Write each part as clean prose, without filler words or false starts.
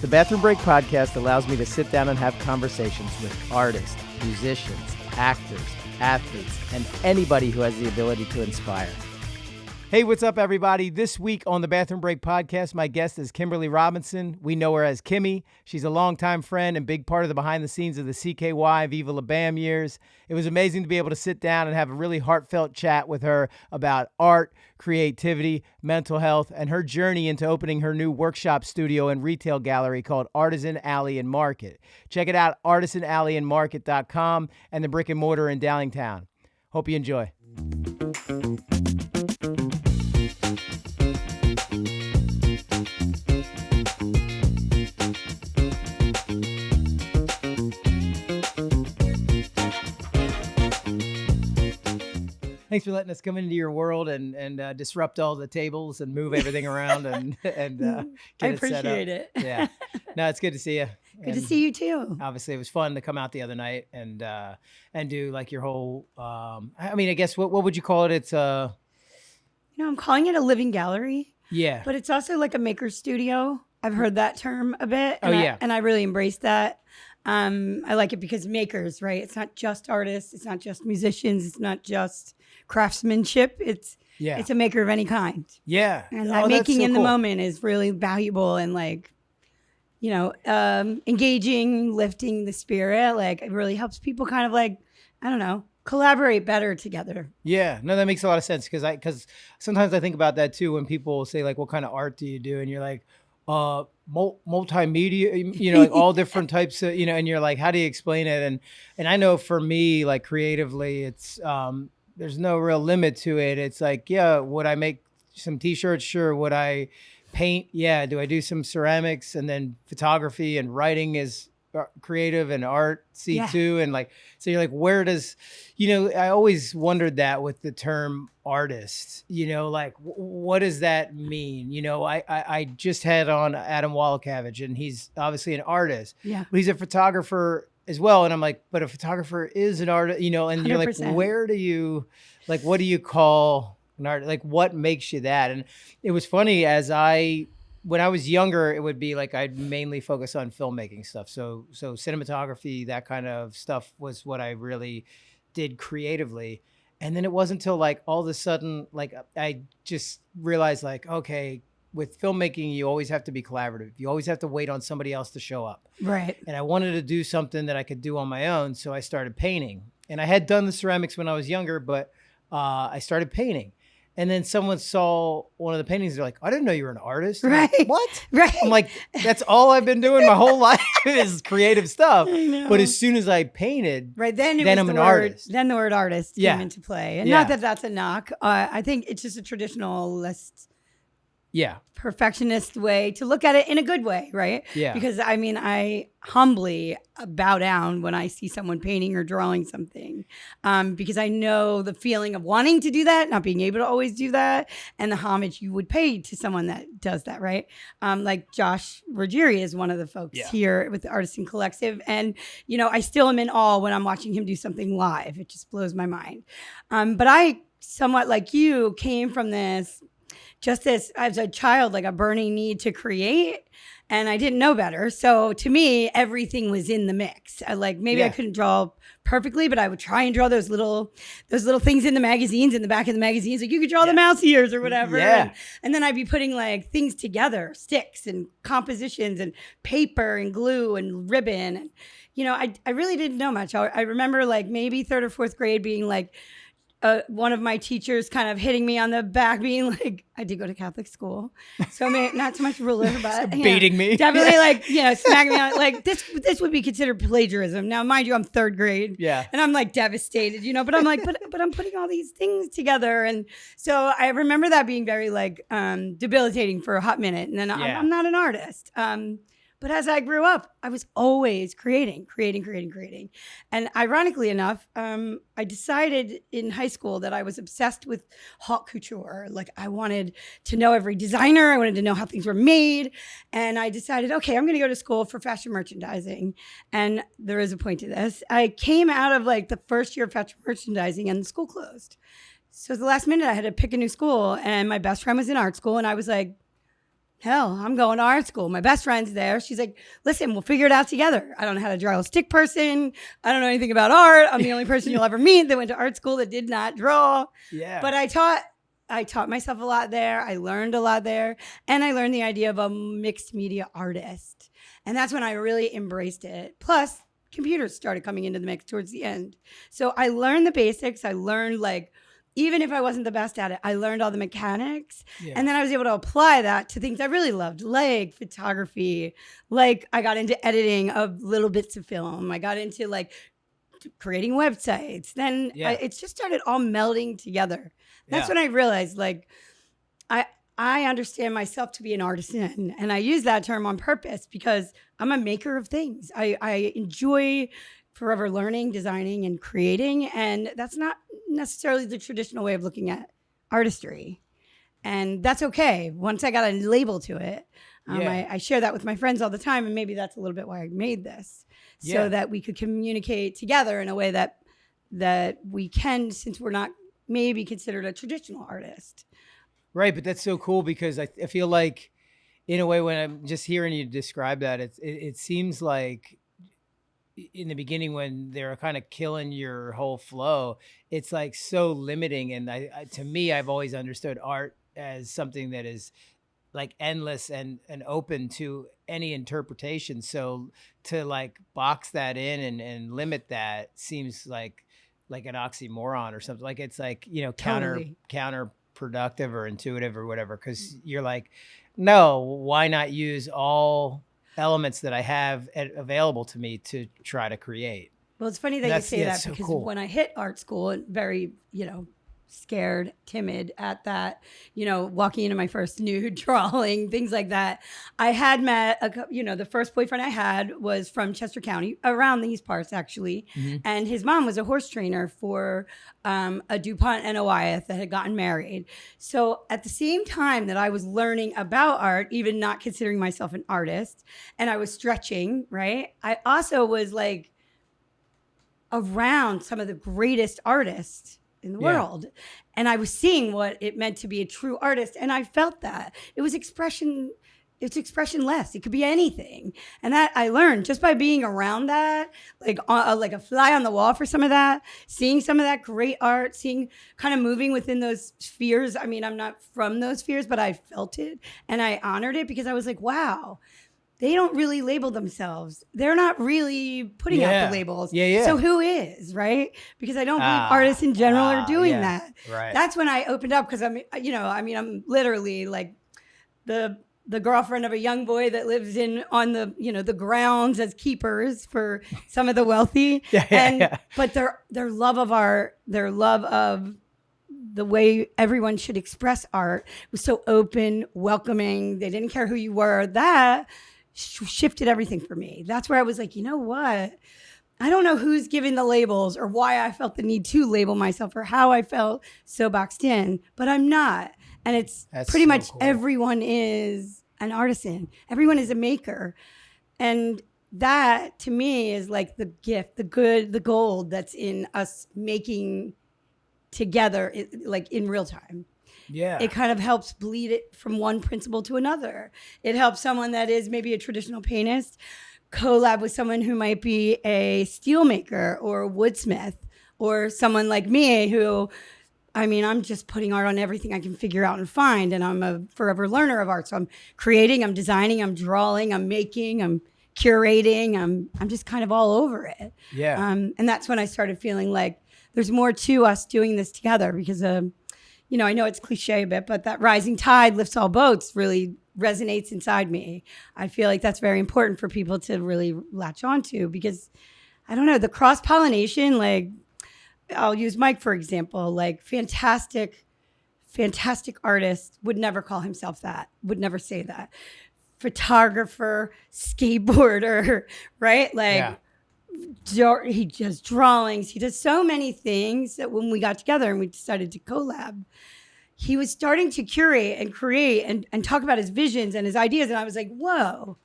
The Bathroom Break podcast allows me to sit down and have conversations with artists, musicians, actors, athletes, and anybody who has the ability to inspire. Hey, what's up, everybody? This week on the Bathroom Break podcast, my guest is Kymberly Robinson. We know her as Kimmy. She's a longtime friend and big part of the behind the scenes of the CKY Viva La Bam years. It was amazing to be able to sit down and have a really heartfelt chat with her about art, creativity, mental health, and her journey into opening her new workshop studio and retail gallery called Artisan Alley and Market. Check it out, artisanalleyandmarket.com, and the brick and mortar in Downingtown. Hope you enjoy. Thanks for letting us come into your world and disrupt all the tables and move everything around and get I it set up. appreciate it. Yeah. No, it's good to see you. Good to see you too. Obviously, it was fun to come out the other night and do like your whole. I guess what would you call it? It's I'm calling it a living gallery. Yeah. But it's also like a maker studio. I've heard that term a bit. And I really embrace that. I like it because makers, right? It's not just artists. It's not just musicians. It's not just craftsmanship. It's a maker of any kind. Yeah. And that making in the moment is really valuable and engaging, lifting the spirit. Like it really helps people kind of collaborate better together. Yeah, no, that makes a lot of sense because sometimes I think about that too when people say like, what kind of art do you do? And you're like, multimedia, like all different types of, and you're like, how do you explain it? And I know for me, like creatively, it's, there's no real limit to it. It's like, yeah, would I make some t-shirts? Sure. Would I paint? Yeah. Do I do some ceramics? And then photography and writing is creative and art too. And so you're like, where does, I always wondered that with the term artist, what does that mean? I just had on Adam Wallacavage and he's obviously an artist, but he's a photographer as well. And I'm like, but a photographer is an artist, and 100%. You're like, where do you, what do you call an artist? Like, what makes you that? And it was funny when I was younger, it would be like I'd mainly focus on filmmaking stuff. So cinematography, that kind of stuff was what I really did creatively. And then it wasn't until all of a sudden, I just realized okay, with filmmaking, you always have to be collaborative. You always have to wait on somebody else to show up. Right. And I wanted to do something that I could do on my own. So I started painting. And I had done the ceramics when I was younger, but I started painting. And then someone saw one of the paintings. They're like, I didn't know you were an artist. Right. Like, what? Right. I'm like, that's all I've been doing my whole life is creative stuff. I know. But as soon as I painted, then I'm an artist. Then the word artist came into play. And not that that's a knock. I think it's just a traditionalist, perfectionist way to look at it in a good way, right? Yeah. Because I humbly bow down when I see someone painting or drawing something, because I know the feeling of wanting to do that, not being able to always do that, and the homage you would pay to someone that does that, right? Like Josh Ruggieri is one of the folks here with the Artisan Collective, and I still am in awe when I'm watching him do something live. It just blows my mind. But I, somewhat like you, came from this. Just as a child, a burning need to create, and I didn't know better. So to me, everything was in the mix. I couldn't draw perfectly, but I would try and draw those little things in the magazines, in the back of the magazines. Like you could draw the mouse ears or whatever. Yeah. And then I'd be putting things together, sticks and compositions and paper and glue and ribbon. And, I really didn't know much. I remember maybe third or fourth grade being one of my teachers kind of hitting me on the back, being like, I did go to Catholic school, so not so much ruler, but beating me, definitely smacking me on this would be considered plagiarism. Now, mind you, I'm third grade, and I'm devastated, but I'm but I'm putting all these things together, and so I remember that being very debilitating for a hot minute, and then I'm not an artist. But as I grew up, I was always creating. And ironically enough, I decided in high school that I was obsessed with haute couture. I wanted to know every designer. I wanted to know how things were made. And I decided, okay, I'm going to go to school for fashion merchandising. And there is a point to this. I came out of the first year of fashion merchandising and the school closed. So at the last minute, I had to pick a new school. And my best friend was in art school. And I was like, hell, I'm going to art school. My best friend's there. She's like, listen, we'll figure it out together. I don't know how to draw a stick person. I don't know anything about art. I'm the only person you'll ever meet that went to art school that did not draw. Yeah. But I taught myself a lot there. I learned a lot there. And I learned the idea of a mixed media artist. And that's when I really embraced it. Plus, computers started coming into the mix towards the end. So I learned the basics. I learned, like, even if I wasn't the best at it, I learned all the mechanics. Yeah. And then I was able to apply that to things I really loved, like photography. Like, I got into editing of little bits of film. I got into, like, creating websites. Then it just started all melding together. That's when I realized, like, I understand myself to be an artisan. And I use that term on purpose because I'm a maker of things. I enjoy forever learning, designing, and creating. And that's not necessarily the traditional way of looking at artistry. And that's okay. Once I got a label to it, I share that with my friends all the time. And maybe that's a little bit why I made this. So that we could communicate together in a way that we can, since we're not maybe considered a traditional artist. Right. But that's so cool because I feel like, in a way, when I'm just hearing you describe that, it seems like in the beginning when they're kind of killing your whole flow, it's like so limiting. And to me, I've always understood art as something that is like endless and open to any interpretation. So to like box that in and limit that seems like an oxymoron or something. Like it's like, Totally. counterproductive or intuitive or whatever. Cause you're like, no, why not use all elements that I have available to me to try to create? Well, it's funny that you say that because cool. When I hit art school, and very, scared, timid at that, walking into my first nude drawing, things like that. I had met, the first boyfriend I had was from Chester County, around these parts actually. Mm-hmm. And his mom was a horse trainer for a DuPont and a Wyeth that had gotten married. So at the same time that I was learning about art, even not considering myself an artist, and I was stretching, right? I also was like around some of the greatest artists in the world. And I was seeing what it meant to be a true artist. And I felt that it was expressionless. It could be anything. And that I learned just by being around that, like a fly on the wall for some of that, seeing some of that great art, seeing kind of moving within those spheres. I mean, I'm not from those spheres, but I felt it and I honored it because I was like, wow, they don't really label themselves. They're not really putting out the labels. Yeah. So who is, right? Because I don't believe artists in general are doing that. Right. That's when I opened up because I'm literally like the girlfriend of a young boy that lives on the grounds as keepers for some of the wealthy. But their love of art, their love of the way everyone should express art was so open, welcoming. They didn't care who you were. That shifted everything for me. That's where I was like, you know what? I don't know who's giving the labels or why I felt the need to label myself or how I felt so boxed in, but I'm not. And that's pretty much cool. Everyone is an artisan. Everyone is a maker. And that to me is like the gift, the good, the gold that's in us making together, like in real time. Yeah. It kind of helps bleed it from one principle to another. It helps someone that is maybe a traditional paintist collab with someone who might be a steel maker or a woodsmith, or someone like me who, I'm just putting art on everything I can figure out and find. And I'm a forever learner of art. So I'm creating, I'm designing, I'm drawing, I'm making, I'm curating. I'm just kind of all over it. Yeah. And that's when I started feeling like there's more to us doing this together because I know it's cliche a bit, but that rising tide lifts all boats really resonates inside me. I feel like that's very important for people to really latch onto because, I don't know, the cross-pollination, like I'll use Mike, for example, like fantastic artist would never call himself that, would never say that. Photographer, skateboarder, right? Like he does drawings. He does so many things that when we got together and we decided to collab, he was starting to curate and create and talk about his visions and his ideas. And I was like, whoa,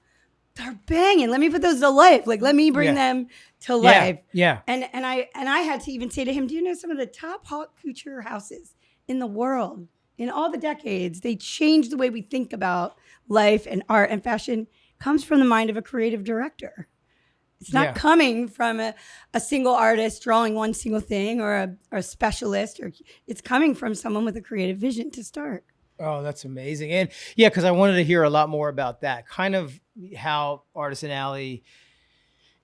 they're banging. Let me put those to life. Like, let me bring them to life. Yeah. And I had to even say to him, do you know some of the top haute couture houses in the world in all the decades, they changed the way we think about life and art and fashion, comes from the mind of a creative director. It's not coming from a single artist drawing one single thing or a specialist, or it's coming from someone with a creative vision to start. Oh, that's amazing. And yeah, because I wanted to hear a lot more about that, kind of how Artisan Alley,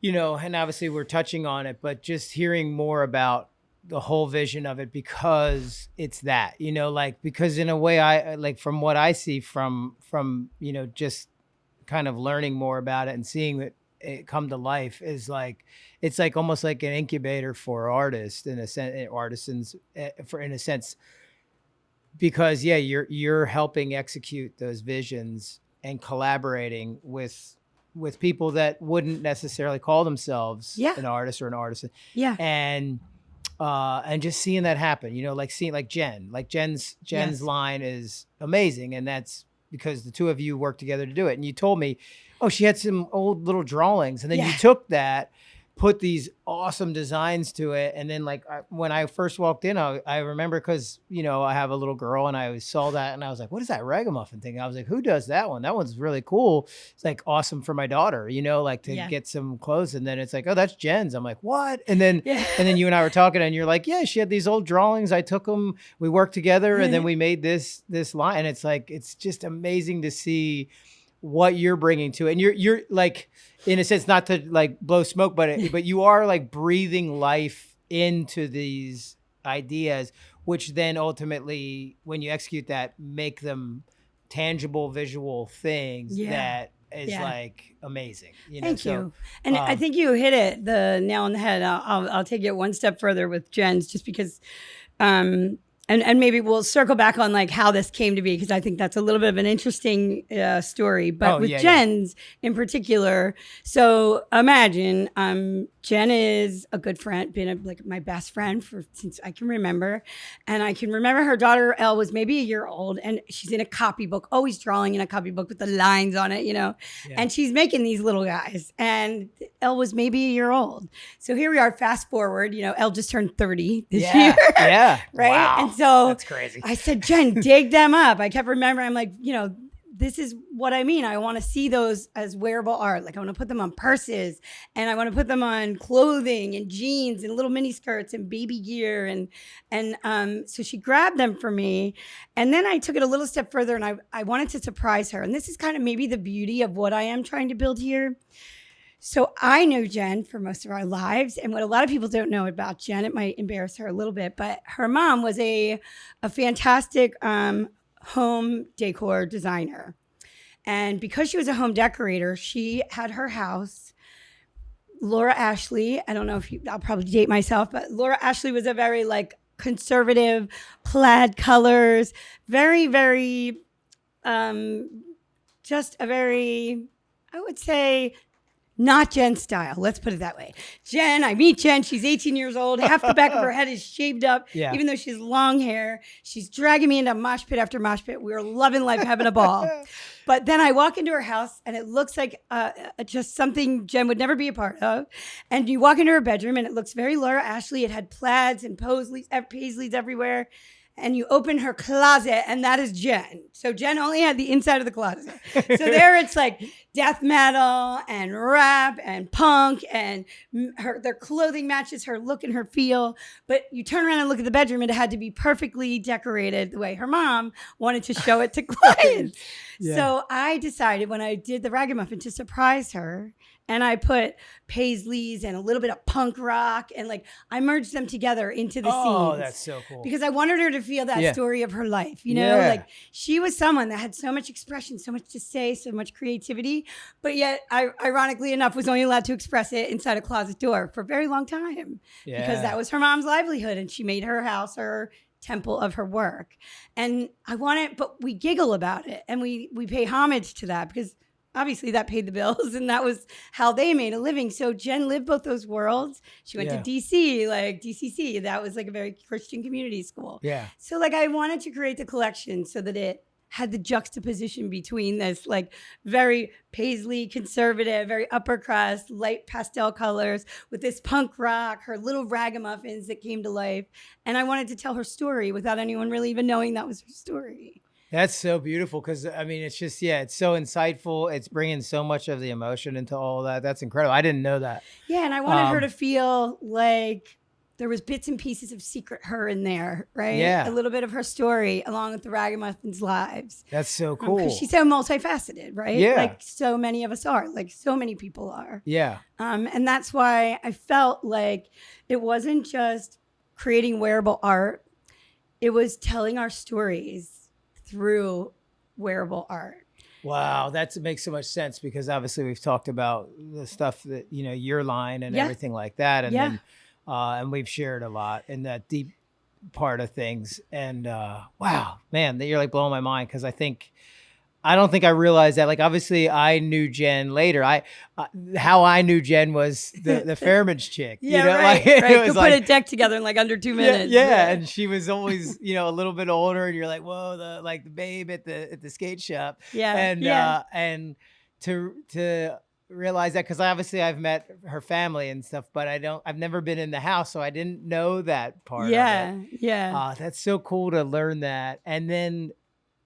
and obviously we're touching on it, but just hearing more about the whole vision of it, because it's that, because in a way I like, from what I see from, just kind of learning more about it and seeing it come to life, is like, it's like almost like an incubator for artists in a sense, artisans in a sense, because you're helping execute those visions and collaborating with people that wouldn't necessarily call themselves an artist or an artisan. Yeah. And just seeing that happen, like seeing Jen's line is amazing. And that's because the two of you worked together to do it. And you told me, she had some old little drawings, and then you took that, put these awesome designs to it. And then when I first walked in, I remember, because, I have a little girl, and I saw that and I was like, what is that ragamuffin thing? I was like, who does that one? That one's really cool. It's like awesome for my daughter, to get some clothes. And then it's like, oh, that's Jen's. I'm like, what? And then, and then you and I were talking, and you're like, yeah, she had these old drawings. I took them, we worked together, and then we made this line. And it's like, it's just amazing to see what you're bringing to it. And you're like, in a sense, not to like blow smoke, but you are like breathing life into these ideas, which then ultimately, when you execute that, make them tangible visual things that is like amazing. Thank you. And I think you hit it, the nail on the head. I'll take it one step further with Jen's, just because and maybe we'll circle back on like how this came to be, because I think that's a little bit of an interesting story. But with Jen's in particular, so imagine Jen is a good friend, been like my best friend since I can remember. And I can remember her daughter, Elle, was maybe a year old, and she's in a copybook, always drawing in a copybook with the lines on it, and she's making these little guys. And Elle was maybe a year old. So here we are, fast forward, Elle just turned 30 this year. Yeah. Right. Wow. And so that's crazy. I said, Jen, dig them up. I kept remembering, I'm like, this is what I mean. I want to see those as wearable art. Like I want to put them on purses, and I want to put them on clothing and jeans and little mini skirts and baby gear. And so she grabbed them for me. And then I took it a little step further, and I wanted to surprise her. And this is kind of maybe the beauty of what I am trying to build here. So I knew Jen for most of our lives. And what a lot of people don't know about Jen, it might embarrass her a little bit, but her mom was a fantastic home decor designer. And because she was a home decorator, she had her house. Laura Ashley, I don't know if I'll probably date myself, but Laura Ashley was a very like conservative plaid colors, very, very, just a very, I would say, not Jen style. Let's put it that way. Jen, I meet Jen. She's 18 years old. Half the back of her head is shaved up. Yeah. Even though she has long hair. She's dragging me into mosh pit after mosh pit. We were loving life, having a ball. But then I walk into her house, and it looks like just something Jen would never be a part of. And you walk into her bedroom, and it looks very Laura Ashley. It had plaids and paisleys everywhere. And you open her closet, and that is Jen. So Jen only had the inside of the closet. So there it's like death metal and rap and punk, and their clothing matches her look and her feel. But you turn around and look at the bedroom, and it had to be perfectly decorated the way her mom wanted to show it to clients. So I decided when I did the ragamuffin to surprise her, and I put paisleys and a little bit of punk rock, and like I merged them together into the scenes. Oh, that's so cool. Because I wanted her to feel that story of her life. Like she was someone that had so much expression, so much to say, so much creativity, but yet ironically enough was only allowed to express it inside a closet door for a very long time. Because that was her mom's livelihood, and she made her house her temple of her work. And I want it, but we giggle about it, and we pay homage to that, because obviously that paid the bills, and that was how they made a living. So Jen lived both those worlds. She went to DC, like DCC. That was like a very Christian community school. Yeah. So like I wanted to create the collection so that it had the juxtaposition between this like very paisley conservative, very upper crust, light pastel colors with this punk rock, her little ragamuffins that came to life. And I wanted to tell her story without anyone really even knowing that was her story. That's so beautiful because I mean, it's just, yeah, it's so insightful. It's bringing so much of the emotion into all that. That's incredible. I didn't know that. Yeah, and I wanted her to feel like there was bits and pieces of secret her in there, right? Yeah. A little bit of her story along with the Ragamuffins' lives. That's so cool. Because she's so multifaceted, right? Yeah. Like so many of us are, like so many people are. Yeah. And that's why I felt like it wasn't just creating wearable art. It was telling our stories through wearable art. Wow, that makes so much sense because obviously we've talked about the stuff that, you know, your line and everything like that. And then, and we've shared a lot in that deep part of things. And wow, man, you're like blowing my mind because I don't think I realized that. Like, obviously, I knew Jen later. How I knew Jen was the Fairman's chick. Yeah, you know? right. Like, right. it was Could like, put a deck together in like under 2 minutes. Yeah, and she was always, you know, a little bit older, and you're like, whoa, the babe at the skate shop. Yeah, and to realize that because obviously I've met her family and stuff, but I've never been in the house, so I didn't know that part. Yeah, of it. yeah. That's so cool to learn that, and then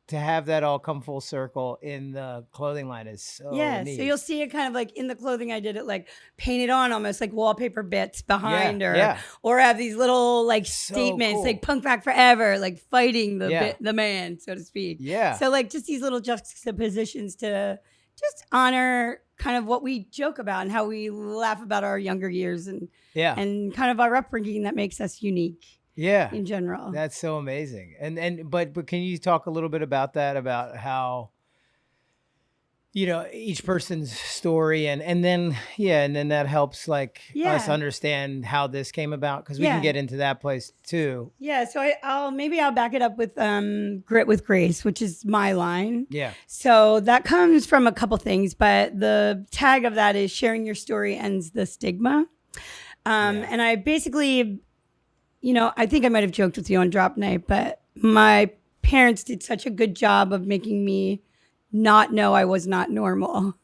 to have that all come full circle in the clothing line is so neat. So you'll see it kind of like in the clothing. I did it like painted on almost like wallpaper bits behind her, or have these little like statements like punk back forever, like fighting the man, so to speak. Yeah. So like just these little juxtapositions to just honor kind of what we joke about and how we laugh about our younger years and kind of our upbringing that makes us unique. Yeah, in general. That's so amazing. But can you talk a little bit about that, about how, you know, each person's story and then that helps like us understand how this came about, because we can get into that place too. Yeah, so I'll back it up with Grit with Grace, which is my line. Yeah. So that comes from a couple things, but the tag of that is sharing your story ends the stigma. And I basically, you know, I think I might have joked with you on drop night, but my parents did such a good job of making me not know I was not normal.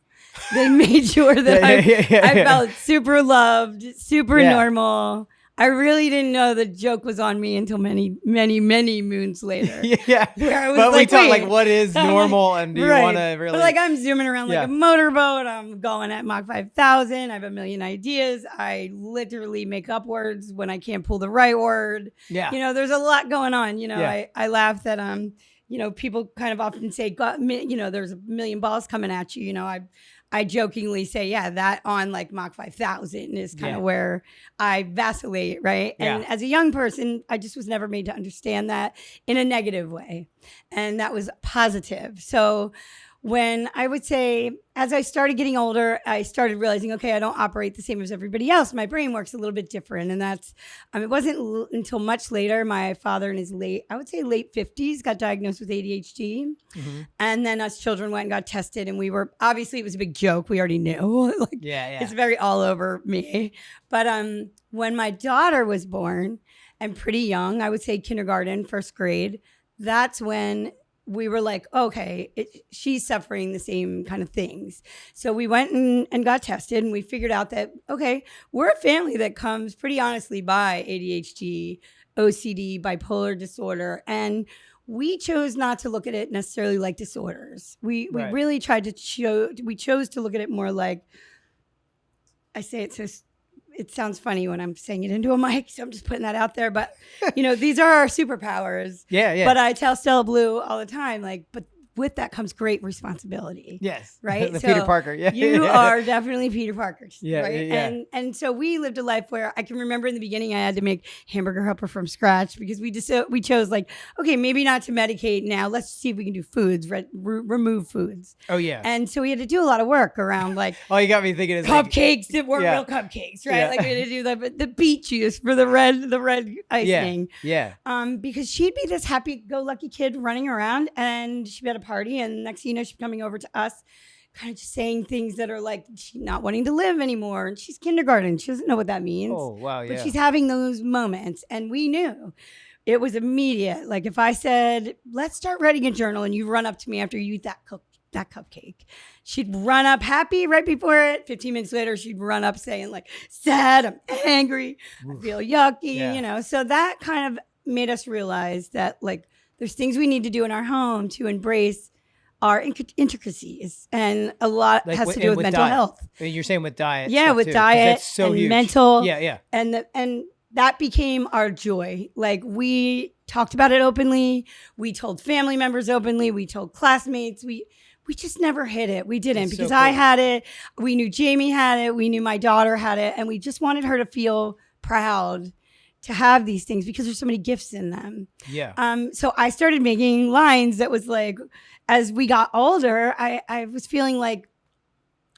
They made sure that I felt super loved, super normal. I really didn't know the joke was on me until many, many, many moons later. Where I was but like, we talk like what is normal and do you want to really... But like I'm zooming around like a motorboat. I'm going at Mach 5,000. I have a million ideas. I literally make up words when I can't pull the right word. Yeah. You know, there's a lot going on. You know, I laugh that, you know, people kind of often say, you know, there's a million balls coming at you. You know, I jokingly say, that on like Mach 5,000 is kind of where I vacillate, right? And as a young person, I just was never made to understand that in a negative way. And that was positive. So when I would say, as I started getting older, I started realizing, okay, I don't operate the same as everybody else. My brain works a little bit different. And that's, it wasn't until much later, my father in his late 50s got diagnosed with ADHD. Mm-hmm. And then us children went and got tested. And we were, obviously it was a big joke. We already knew. It's very all over me. But when my daughter was born and pretty young, I would say kindergarten, first grade, that's when we were like, okay, she's suffering the same kind of things. So we went and got tested, and we figured out that, okay, we're a family that comes pretty honestly by ADHD, OCD, bipolar disorder. And we chose not to look at it necessarily like disorders. We really tried to we chose to look at it more like, I say it so it sounds funny when I'm saying it into a mic, so I'm just putting that out there. But, you know, these are our superpowers. But I tell Stella Blue all the time, like, but with that comes great responsibility. Yes. Right? The Peter Parker. You are definitely Peter Parker. Right? And so we lived a life where I can remember in the beginning I had to make hamburger helper from scratch because we chose like, okay, maybe not to medicate now. Let's see if we can do foods, remove foods. Oh, yeah. And so we had to do a lot of work around like oh, you got me thinking of cupcakes that weren't real cupcakes, right? Like we had to do the beet juice for the red icing. Because she'd be this happy-go-lucky kid running around, and she'd be at a party, and next thing you know, she's coming over to us kind of just saying things that are like she's not wanting to live anymore, and she's kindergarten, she doesn't know what that means. Oh wow. But she's having those moments, and we knew it was immediate. Like if I said, let's start writing a journal, and you run up to me after you eat that cupcake, she'd run up happy right before it. 15 minutes later, she'd run up saying like, sad, I'm angry, I feel yucky, you know? So that kind of made us realize that like there's things we need to do in our home to embrace our intricacies, and a lot like, has to do with mental diet. health. You're saying with diet, yeah, with too, diet so and huge. mental, yeah, and that became our joy. Like we talked about it openly, we told family members openly, we told classmates, we just never hid it. We didn't, because I had it. We knew Jamie had it. We knew my daughter had it, and we just wanted her to feel proud to have these things because there's so many gifts in them. Yeah. So I started making lines that was like, as we got older, I was feeling like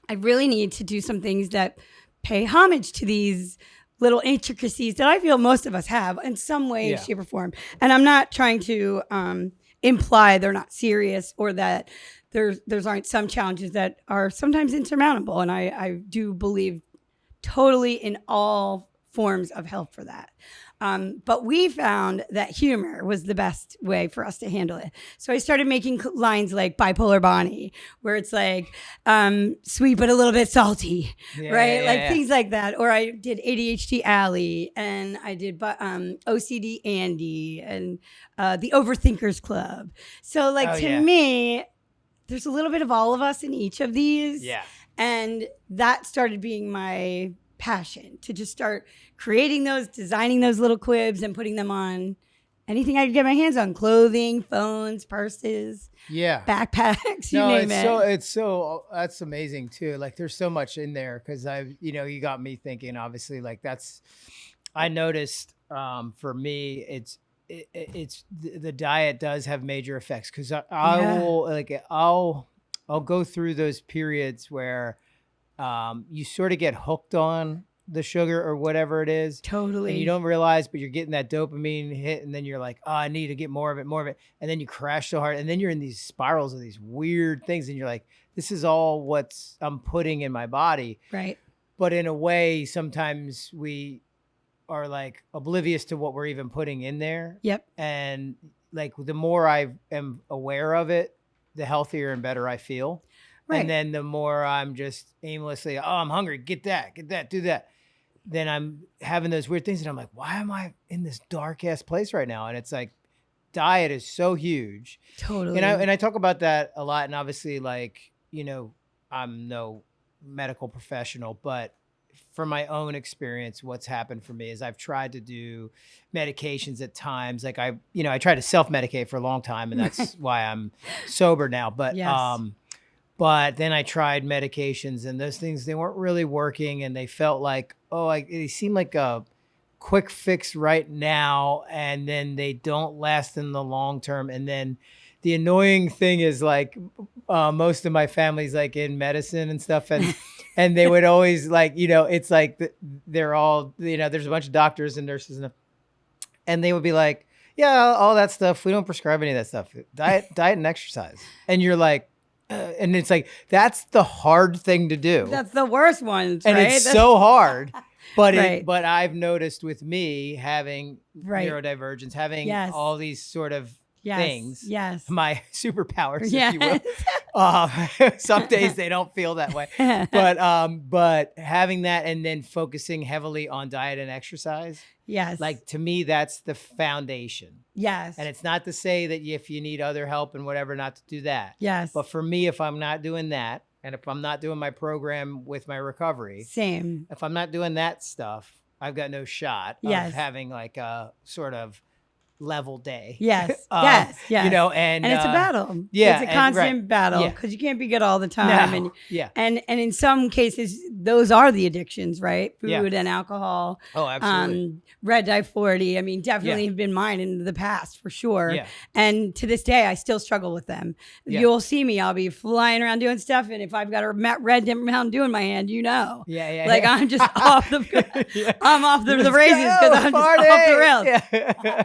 I really need to do some things that pay homage to these little intricacies that I feel most of us have in some way, shape, or form. And I'm not trying to imply they're not serious or that there's aren't some challenges that are sometimes insurmountable. And I do believe totally in all forms of help for that. But we found that humor was the best way for us to handle it. So I started making lines like Bipolar Bonnie, where it's like sweet but a little bit salty, right? Things like that. Or I did ADHD Alley, and I did OCD Andy, and the Overthinkers Club. So like to me, there's a little bit of all of us in each of these. Yeah. And that started being my passion, to just start creating those, designing those little quibs and putting them on anything I could get my hands on: clothing, phones, purses, backpacks, you name it. It's so that's amazing too. Like there's so much in there, because you got me thinking, obviously, like I noticed for me, it's the diet does have major effects, because I'll go through those periods where you sort of get hooked on the sugar or whatever it is. Totally. And you don't realize, but you're getting that dopamine hit, and then you're like, oh, I need to get more of it. And then you crash so hard, and then you're in these spirals of these weird things, and you're like, this is all what's I'm putting in my body. Right. But in a way, sometimes we are like oblivious to what we're even putting in there. Yep. And like the more I am aware of it, the healthier and better I feel. Right. And then the more I'm just aimlessly, oh, I'm hungry, get that, do that. Then I'm having those weird things, and I'm like, why am I in this dark ass place right now? And it's like, diet is so huge. Totally. And I talk about that a lot. And obviously, like, I'm no medical professional, but from my own experience, what's happened for me is I've tried to do medications at times. Like I tried to self-medicate for a long time, and that's why I'm sober now. But but then I tried medications, and those things, they weren't really working, and they felt like, they seem like a quick fix right now, and then they don't last in the long term. And then the annoying thing is, like, most of my family's like in medicine and stuff, and and they would always, like, it's like they're all, there's a bunch of doctors and nurses, and they would be like, yeah, all that stuff, we don't prescribe any of that stuff. Diet and exercise. And you're like, and it's like, that's the hard thing to do. That's the worst one, and right? It's so hard. But but I've noticed with me having neurodivergence, having all these sort of things, my superpowers, if you will. Some days they don't feel that way, but having that, and then focusing heavily on diet and exercise. Yes. Like, to me, that's the foundation. Yes. And it's not to say that if you need other help and whatever, not to do that. Yes. But for me, if I'm not doing that, and if I'm not doing my program with my recovery, same. If I'm not doing that stuff, I've got no shot of having like a sort of level day. Yes. And it's a battle. Yeah. It's a constant battle, because you can't be good all the time. And in some cases, those are the addictions, right? Food and alcohol. Oh, absolutely. Red dye 40. I mean, definitely have been mine in the past, for sure. Yeah. And to this day, I still struggle with them. Yeah. You'll see me. I'll be flying around doing stuff, and if I've got a red Mountain Dew in my hand, I'm just off the I'm off the races, because I'm just off the rails. Yeah.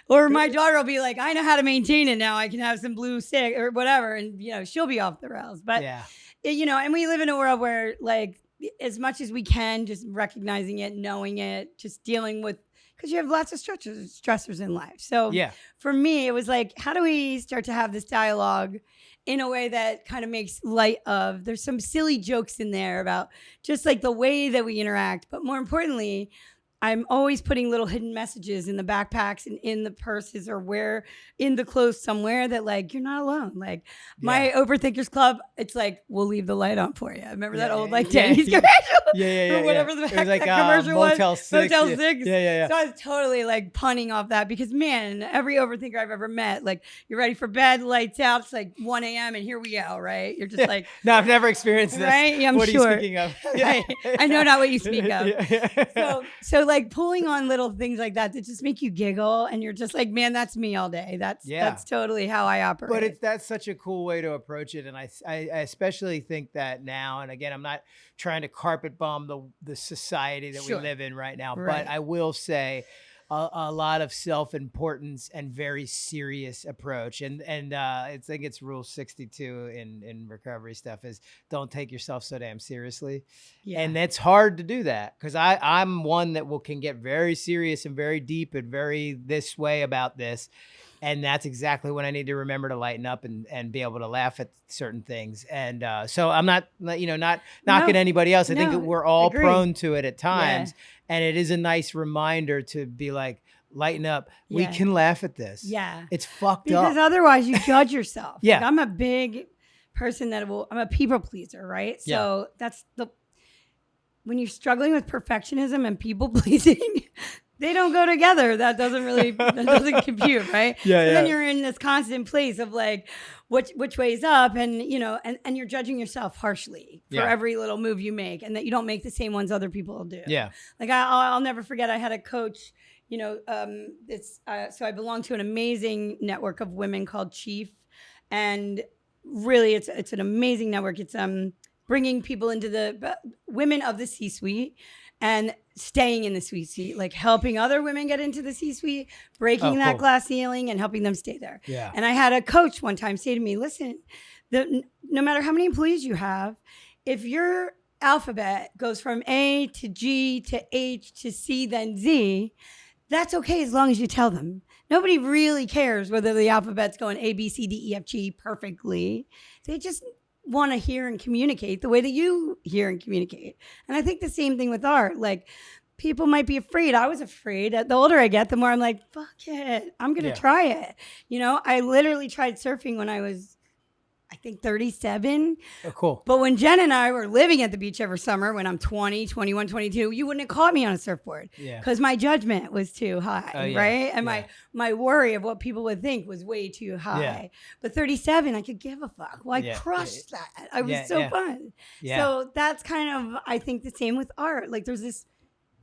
Or my daughter will be like, I know how to maintain it now. I can have some blue stick or whatever. And, she'll be off the rails. But, and we live in a world where, like, as much as we can, just recognizing it, knowing it, just dealing with, because you have lots of stressors in life. So Yeah. for me, it was like, how do we start to have this dialogue in a way that kind of makes light of, there's some silly jokes in there about just like the way that we interact. But more importantly, I'm always putting little hidden messages in the backpacks and in the purses or where in the clothes somewhere that like, you're not alone. Like my Overthinkers Club, it's like, we'll leave the light on for you. Remember that old like Denny's commercial? Yeah. Or whatever the heck like, that commercial Motel was. 6. Motel 6. Yeah. So I was totally like punning off that because man, every overthinker I've ever met, like you're ready for bed, lights out, it's like 1 a.m. and here we go, right? You're just like. No, I've never experienced this. Right? Yeah, I'm what sure. are you speaking of? Right. I know not what you speak of. Yeah. So like pulling on little things like that just make you giggle and you're just like, man, that's me all day. That's totally how I operate. But that's such a cool way to approach it. And I especially think that now, and again, I'm not trying to carpet bomb the society that we live in right now, but I will say a lot of self-importance and very serious approach. And I think it's rule 62 in recovery stuff is don't take yourself so damn seriously. Yeah. And it's hard to do that because I'm one that can get very serious and very deep and very this way about this. And that's exactly when I need to remember to lighten up and be able to laugh at certain things. And so I'm not knocking anybody else. I think that we're all prone to it at times. Yeah. And it is a nice reminder to be like, lighten up. Yeah. We can laugh at this. Yeah. It's fucked up. Because otherwise you judge yourself. Yeah. Like, I'm a big person I'm a people pleaser, right? So that's when you're struggling with perfectionism and people pleasing, they don't go together. That doesn't compute, right? Yeah. So then you're in this constant place of like, which way is up, and and you're judging yourself harshly for every little move you make, and that you don't make the same ones other people will do. Yeah. Like I'll never forget. I had a coach. So I belong to an amazing network of women called Chief, and really, it's an amazing network. It's bringing people into the women of the C-suite and staying in the C-suite, like helping other women get into the C-suite, breaking that glass ceiling and helping them stay there. Yeah. And I had a coach one time say to me, listen, no matter how many employees you have, if your alphabet goes from A to G to H to C, then Z, that's okay as long as you tell them. Nobody really cares whether the alphabet's going A, B, C, D, E, F, G perfectly. They just want to hear and communicate the way that you hear and communicate. And I think the same thing with art. Like people might be afraid. I was afraid. The older I get, the more I'm like, fuck it. I'm going to try it. I literally tried surfing when I was, I think 37. Oh, cool. But when Jen and I were living at the beach every summer, when I'm 20, 21, 22, you wouldn't have caught me on a surfboard because my judgment was too high, right? And my worry of what people would think was way too high. Yeah. But 37, I could give a fuck. Well, I crushed that. I was so fun. Yeah. So that's kind of, I think, the same with art. Like there's this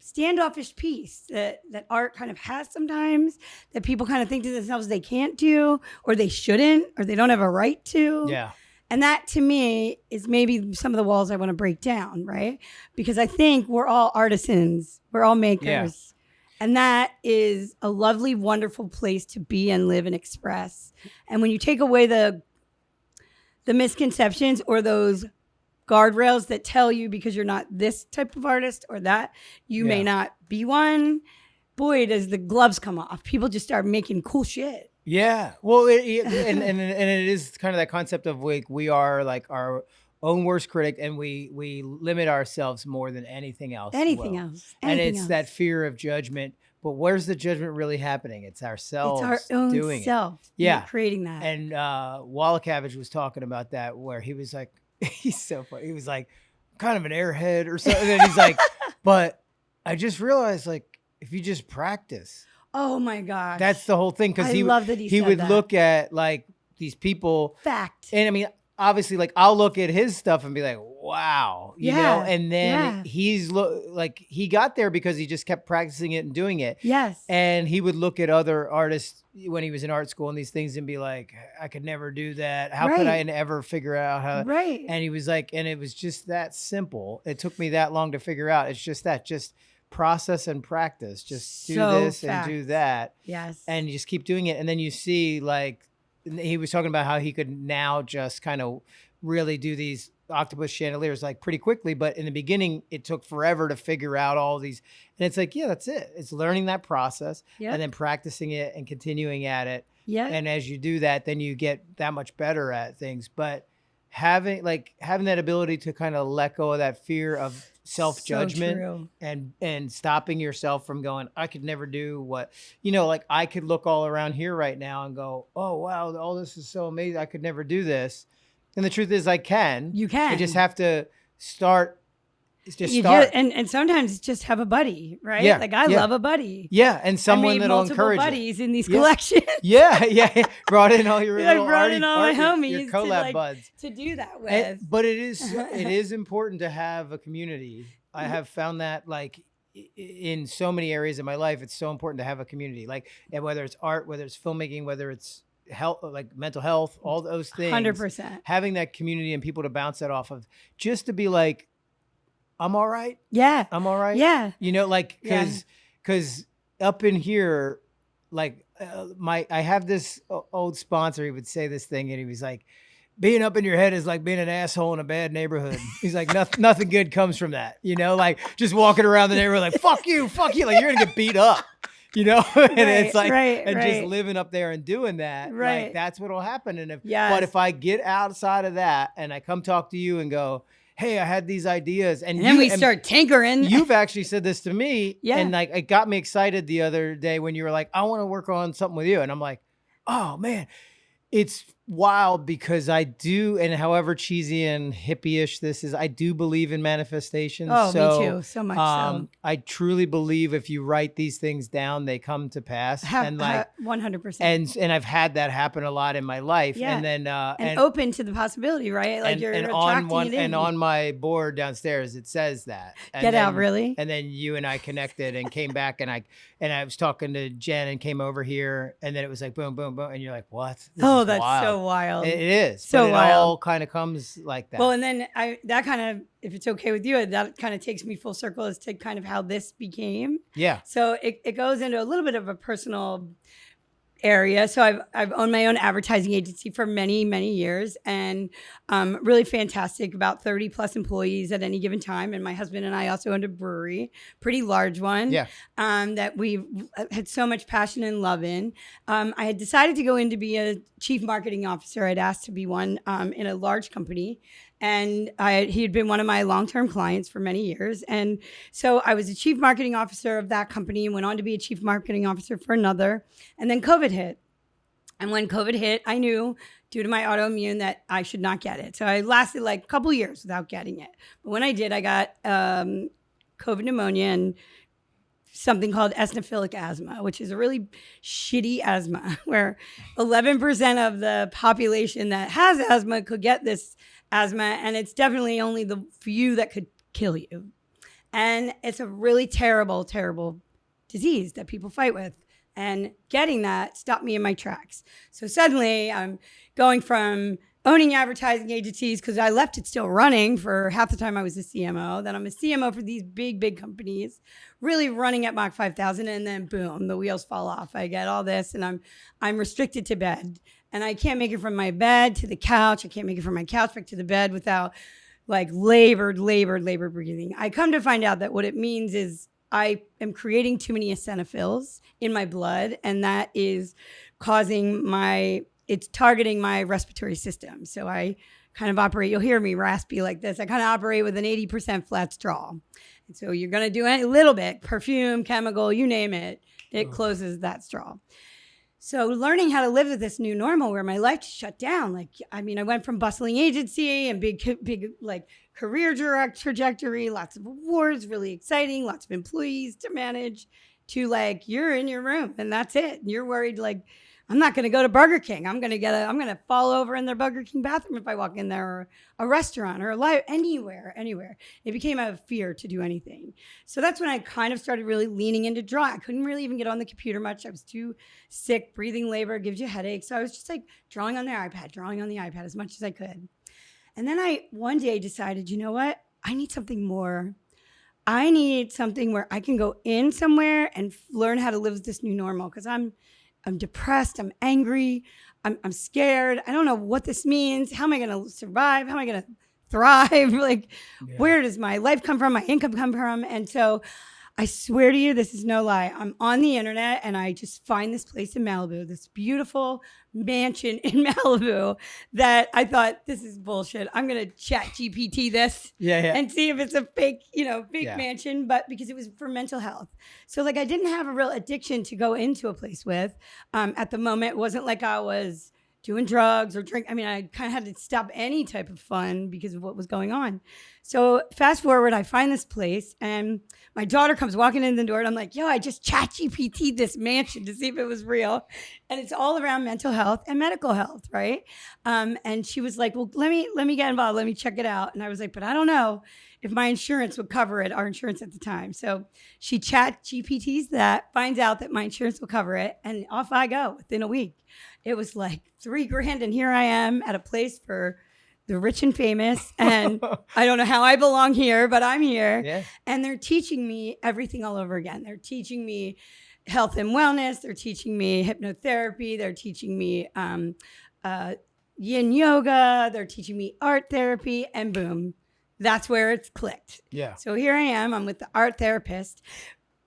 standoffish piece that art kind of has sometimes that people kind of think to themselves they can't do or they shouldn't or they don't have a right to. Yeah. And that to me is maybe some of the walls I want to break down, right? Because I think we're all artisans. We're all makers. Yeah. And that is a lovely, wonderful place to be and live and express. And when you take away the misconceptions or those guardrails that tell you because you're not this type of artist or that you may not be one, boy, does the gloves come off. People just start making cool shit. Yeah. Well, and it is kind of that concept of like we are like our own worst critic and we limit ourselves more than anything else. And it's that fear of judgment. But where's the judgment really happening? It's ourselves it's our own doing self. It. Yeah. Creating that. And Wallachevich was talking about that where he was like, he's so funny. He was like, kind of an airhead or something. And he's like, but I just realized, like, if you just practice. Oh my gosh. That's the whole thing. Because he would look at like these people. Fact. And I mean, obviously, like I'll look at his stuff and be like, wow, you know, and then he got there because he just kept practicing it and doing it. Yes. And he would look at other artists when he was in art school and these things and be like, I could never do that. How could I ever figure out how? Right. And he was like, and it was just that simple. It took me that long to figure out. It's just process and practice. Just do this and do that. Yes. And you just keep doing it. And then you see like, he was talking about how he could now just kind of really do these octopus chandeliers like pretty quickly, but in the beginning it took forever to figure out all these. And it's like, yeah, that's it. It's learning that process and then practicing it and continuing at it. Yeah. And as you do that, then you get that much better at things. But having that ability to kind of let go of that fear of self-judgment and stopping yourself from going, I could never do what, like I could look all around here right now and go, oh, wow, all this is so amazing. I could never do this. And the truth is I can. You can. I just have to start. And sometimes just have a buddy, right? Yeah, like I love a buddy. Yeah, and someone that'll encourage buddies in these collections. Yeah. Brought in all your my homies, your collab buds to do that with. But it is important to have a community. I have found that like in so many areas of my life, it's so important to have a community. Like whether it's art, whether it's filmmaking, whether it's health, like mental health, all those things. 100%. Having that community and people to bounce that off of, just to be like, I'm all right. Yeah. I'm all right. Yeah. Cause up in here, like I have this old sponsor, he would say this thing and he was like, being up in your head is like being an asshole in a bad neighborhood. He's like, nothing good comes from that. Like just walking around the neighborhood, like, fuck you. Like you're going to get beat up, and it's like, just living up there and doing that. Like that's what'll happen. And but if I get outside of that and I come talk to you and go, hey, I had these ideas. And then we start tinkering. You've actually said this to me. Yeah. And like, it got me excited the other day when you were like, I want to work on something with you. And I'm like, oh man, it's wild because I do. And however cheesy and hippie-ish this is, I do believe in manifestation. Oh, me too. So much so. I truly believe if you write these things down, they come to pass. And like 100%. And I've had that happen a lot in my life. Yeah. And then and open to the possibility, right? Like you're attracting it in. And on my board downstairs, it says that. And Get out, really? And then you and I connected and came back and I was talking to Jen and came over here and then it was like boom, boom, boom. And you're like, what? That's wild. So wild. It is. So wild. It all kind of comes like that. Well, and then that kind of, if it's okay with you, that kind of takes me full circle as to kind of how this became. Yeah. So it goes into a little bit of a personal area. So I've owned my own advertising agency for many, many years and really fantastic, about 30 plus employees at any given time. And my husband and I also owned a brewery, pretty large one, that we had so much passion and love in. I had decided to go in to be a chief marketing officer. I'd asked to be one in a large company. And he had been one of my long-term clients for many years. And so I was a chief marketing officer of that company and went on to be a chief marketing officer for another. And then COVID hit. And when COVID hit, I knew due to my autoimmune that I should not get it. So I lasted like a couple of years without getting it. But when I did, I got COVID pneumonia and something called eosinophilic asthma, which is a really shitty asthma where 11% of the population that has asthma could get this asthma, and it's definitely only the few that could kill you. And it's a really terrible, terrible disease that people fight with. And getting that stopped me in my tracks. So suddenly I'm going from owning advertising agencies, because I left it still running for half the time I was a CMO. Then I'm a CMO for these big, big companies, really running at Mach 5000. And then boom, the wheels fall off. I get all this and I'm restricted to bed. And I can't make it from my bed to the couch. I can't make it from my couch back to the bed without like labored breathing. I come to find out that what it means is I am creating too many eosinophils in my blood, and that is it's targeting my respiratory system. So I kind of operate, you'll hear me raspy like this. I kind of operate with an 80% flat straw. And so you're going to do a little bit, perfume, chemical, you name it, it closes that straw. So learning how to live with this new normal where my life just shut down. Like, I mean, I went from bustling agency and big like career trajectory, lots of awards, really exciting, lots of employees to manage, to like, you're in your room and that's it. And you're worried like, I'm not going to go to Burger King. I'm going to fall over in their Burger King bathroom if I walk in there, or a restaurant or anywhere. It became a fear to do anything. So that's when I kind of started really leaning into drawing. I couldn't really even get on the computer much. I was too sick. Breathing labor gives you headaches. So I was just like drawing on the iPad as much as I could. And then I one day decided, you know what? I need something more. I need something where I can go in somewhere and learn how to live with this new normal, because I'm depressed. I'm angry. I'm scared. I don't know what this means. How am I going to survive? How am I going to thrive? Like, Yeah. where does my life come from? My income come from? And so I swear to you, this is no lie. I'm on the internet and I just find this place in Malibu, this beautiful mansion in Malibu that I thought, this is bullshit. I'm going to chat GPT this and see if it's a fake, fake mansion, but because it was for mental health. So like I didn't have a real addiction to go into a place with. At the moment, it wasn't like I was doing drugs or drink. I mean, I kind of had to stop any type of fun because of what was going on. So fast forward, I find this place and my daughter comes walking in the door and I'm like, yo, I just chat GPT'd this mansion to see if it was real. And it's all around mental health and medical health, right? And she was like, well, let me get involved. Let me check it out. And I was like, but I don't know if my insurance would cover it, our insurance at the time. So she chat GPTs that, finds out that my insurance will cover it. And off I go within a week. It was like $3,000. And here I am at a place for the rich and famous. And I don't know how I belong here, but I'm here. Yeah. And they're teaching me everything all over again. They're teaching me health and wellness. They're teaching me hypnotherapy. They're teaching me yin yoga. They're teaching me art therapy. And boom, that's where it's clicked. Yeah. So here I am. I'm with the art therapist.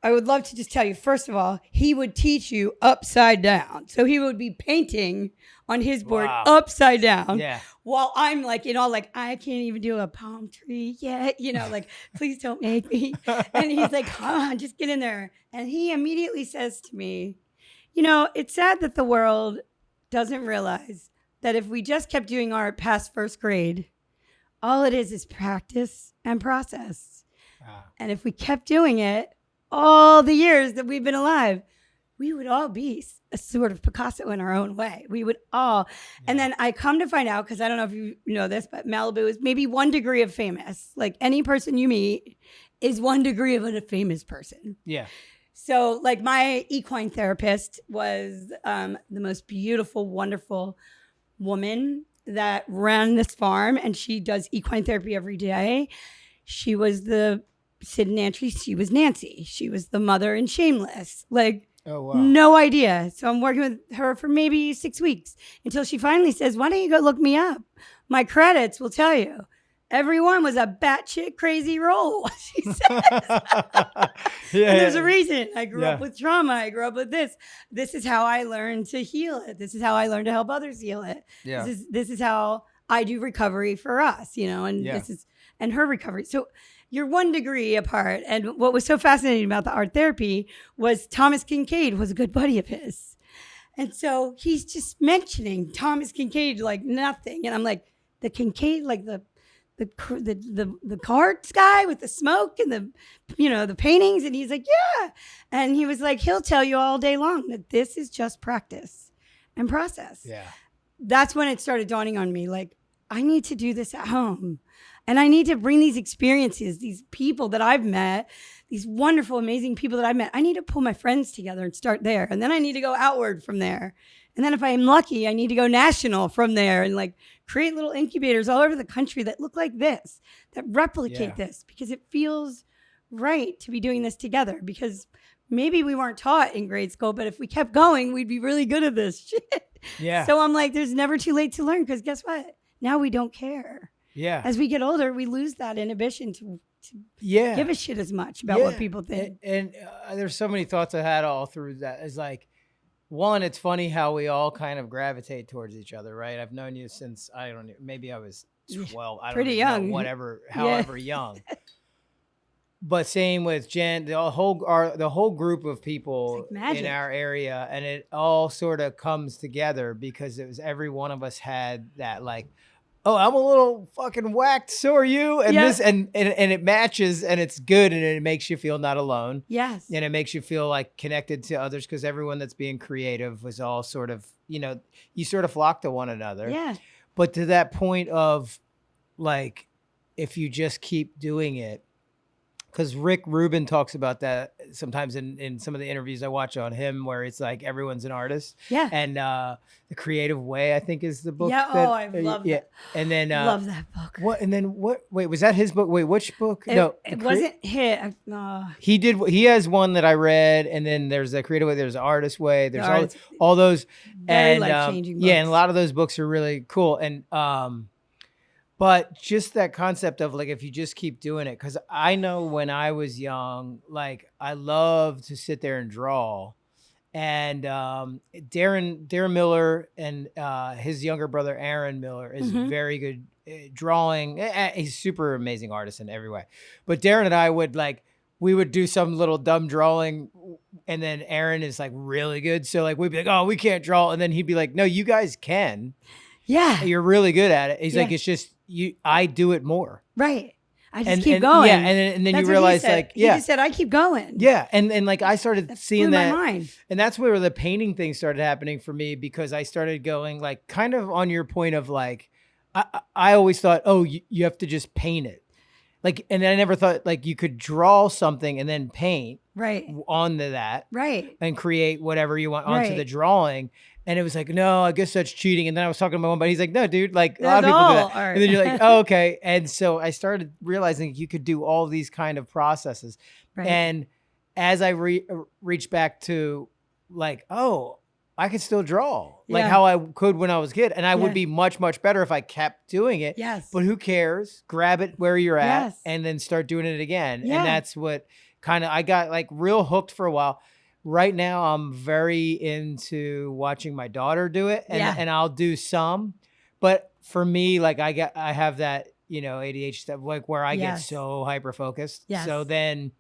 I would love to just tell you, first of all, he would teach you upside down. So he would be painting on his board upside down. Yeah. While I'm like, I can't even do a palm tree yet. Like, please don't make me. And he's like, come on, just get in there. And he immediately says to me, it's sad that the world doesn't realize that if we just kept doing art past first grade, all it is practice and process. Wow. And if we kept doing it all the years that we've been alive, we would all be a sort of Picasso in our own way. We would all. Yeah. And then I come to find out, because I don't know if you know this, but Malibu is maybe 1 degree of famous. Like any person you meet is 1 degree of a famous person. Yeah. So like my equine therapist was the most beautiful, wonderful woman that ran this farm, and she does equine therapy every day. She was the Sid and Nancy. She was Nancy. She was the mother in Shameless. Like, oh, wow. No idea. So I'm working with her for maybe 6 weeks until she finally says, why don't you go look me up? My credits will tell you. Everyone was a batshit crazy role, she says. There's a reason. I grew up with trauma. I grew up with this. This is how I learned to heal it. This is how I learned to help others heal it. Yeah. This is how I do recovery for us, and this is, and her recovery. So you're 1 degree apart. And what was so fascinating about the art therapy was Thomas Kincaid was a good buddy of his. And so he's just mentioning Thomas Kincaid like nothing. And I'm like, the Kincaid, like the cards guy with the smoke and the paintings. And he's like, yeah. And he was like, he'll tell you all day long that this is just practice and process. Yeah. That's when it started dawning on me. Like, I need to do this at home. And I need to bring these experiences, these people that I've met, these wonderful, amazing people that I've met. I need to pull my friends together and start there. And then I need to go outward from there. And then if I'm lucky, I need to go national from there and like create little incubators all over the country that look like this, that replicate this, because it feels right to be doing this together. Because maybe we weren't taught in grade school, but if we kept going, we'd be really good at this shit. Yeah. So I'm like, there's never too late to learn, because guess what? Now we don't care. Yeah. As we get older, we lose that inhibition to give a shit as much about what people think. And there's so many thoughts I had all through that. It's like, one, it's funny how we all kind of gravitate towards each other, right? I've known you since, I don't know, maybe I was 12. I don't Pretty know, young. whatever, however young. But same with Jen, the whole group of people like in our area, and it all sort of comes together because it was every one of us had that like, oh, I'm a little fucking whacked, so are you, and this, and it matches, and it's good, and it makes you feel not alone. Yes, and it makes you feel like connected to others, because everyone that's being creative was all sort of, you sort of flock to one another. Yeah, but to that point of like, if you just keep doing it. Because Rick Rubin talks about that sometimes in some of the interviews I watch on him, where it's like everyone's an artist. Yeah. And The Creative Way, I think, is the book. Yeah. I love that. And then love that book. What? And then what? Wait, was that his book? Wait, which book? It wasn't his. He did. He has one that I read, and then there's The Creative Way. There's The Artist Way. There's all those. Very life-changing books. Yeah, and a lot of those books are really cool. And But just that concept of like, if you just keep doing it, because I know when I was young, like I loved to sit there and draw. And Darren Miller and his younger brother Aaron Miller is Mhm. very good drawing. He's super amazing artist in every way. But Darren and I would like we would do some little dumb drawing, and then Aaron is like really good. So like we'd be like, oh, we can't draw, and then he'd be like, no, you guys can. Yeah. You're really good at it. He's Yeah. like, it's just you. I do it more. Right. I just And keep going. Yeah, and then That's you what he realize said. like He yeah. just said, I keep going. Yeah, and like I started That seeing blew that, my mind. and that's where the painting thing started happening for me, because I started going like kind of on your point of like, I always thought, oh, you have to just paint it, like, and I never thought like you could draw something and then paint Right. onto that Right. and create whatever you want onto Right. the drawing. And it was like, no, I guess that's cheating. And then I was talking to my one buddy. He's like, no, dude, like a lot of That's people do all that. art. And then you're like, oh, okay. And so I started realizing you could do all these kind of processes. Right. And as I reached back to like, oh, I can still draw like Yeah. how I could when I was a kid. And I Yeah. would be much, much better if I kept doing it. Yes. But who cares? Grab it where you're at Yes. and then start doing it again. Yeah. And that's what kind of, I got like real hooked for a while. Right now, I'm very into watching my daughter do it, and, Yeah. and I'll do some. But for me, like I have that, ADHD stuff, like where I get Yes. so hyper focused. Yes. So then,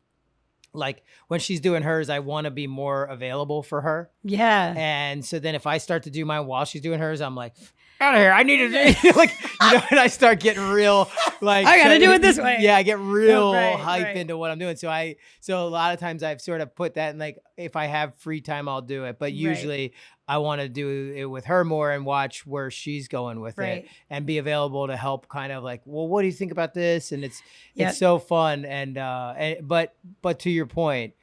like when she's doing hers, I want to be more available for her. Yeah. And so then if I start to do mine while she's doing hers, I'm like, out of here. I need to like, and I start getting real like, I gotta do it this way. Yeah. I get real Right, hype right. into what I'm doing. So a lot of times I've sort of put that in like, if I have free time, I'll do it. But usually I want to do it with her more and watch where she's going with Right. it and be available to help kind of like, well, what do you think about this? And Yep. it's so fun. But to your point,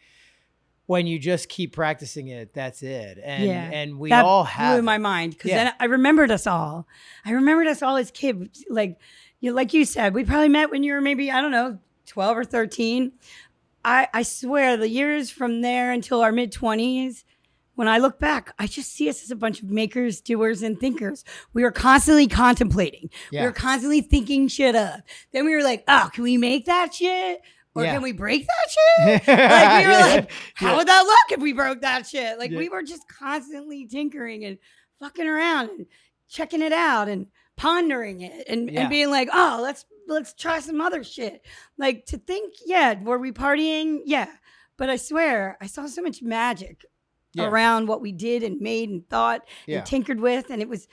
when you just keep practicing it, that's it. And we that all have blew my it. mind because Yeah. then I remembered us all. I remembered us all as kids. Like you said, we probably met when you were maybe, I don't know, 12 or 13. I swear the years from there until our mid-20s, when I look back, I just see us as a bunch of makers, doers, and thinkers. We were constantly contemplating. Yeah. We were constantly thinking shit up. Then we were like, oh, can we make that shit? Or Yeah. can we break that shit? Like we were like, how Yeah. would that look if we broke that shit? Like Yeah. we were just constantly tinkering and fucking around and checking it out and pondering it and being like, oh, let's try some other shit. Like to think, yeah, were we partying? Yeah. But I swear, I saw so much magic around what we did and made and thought and tinkered with. And it was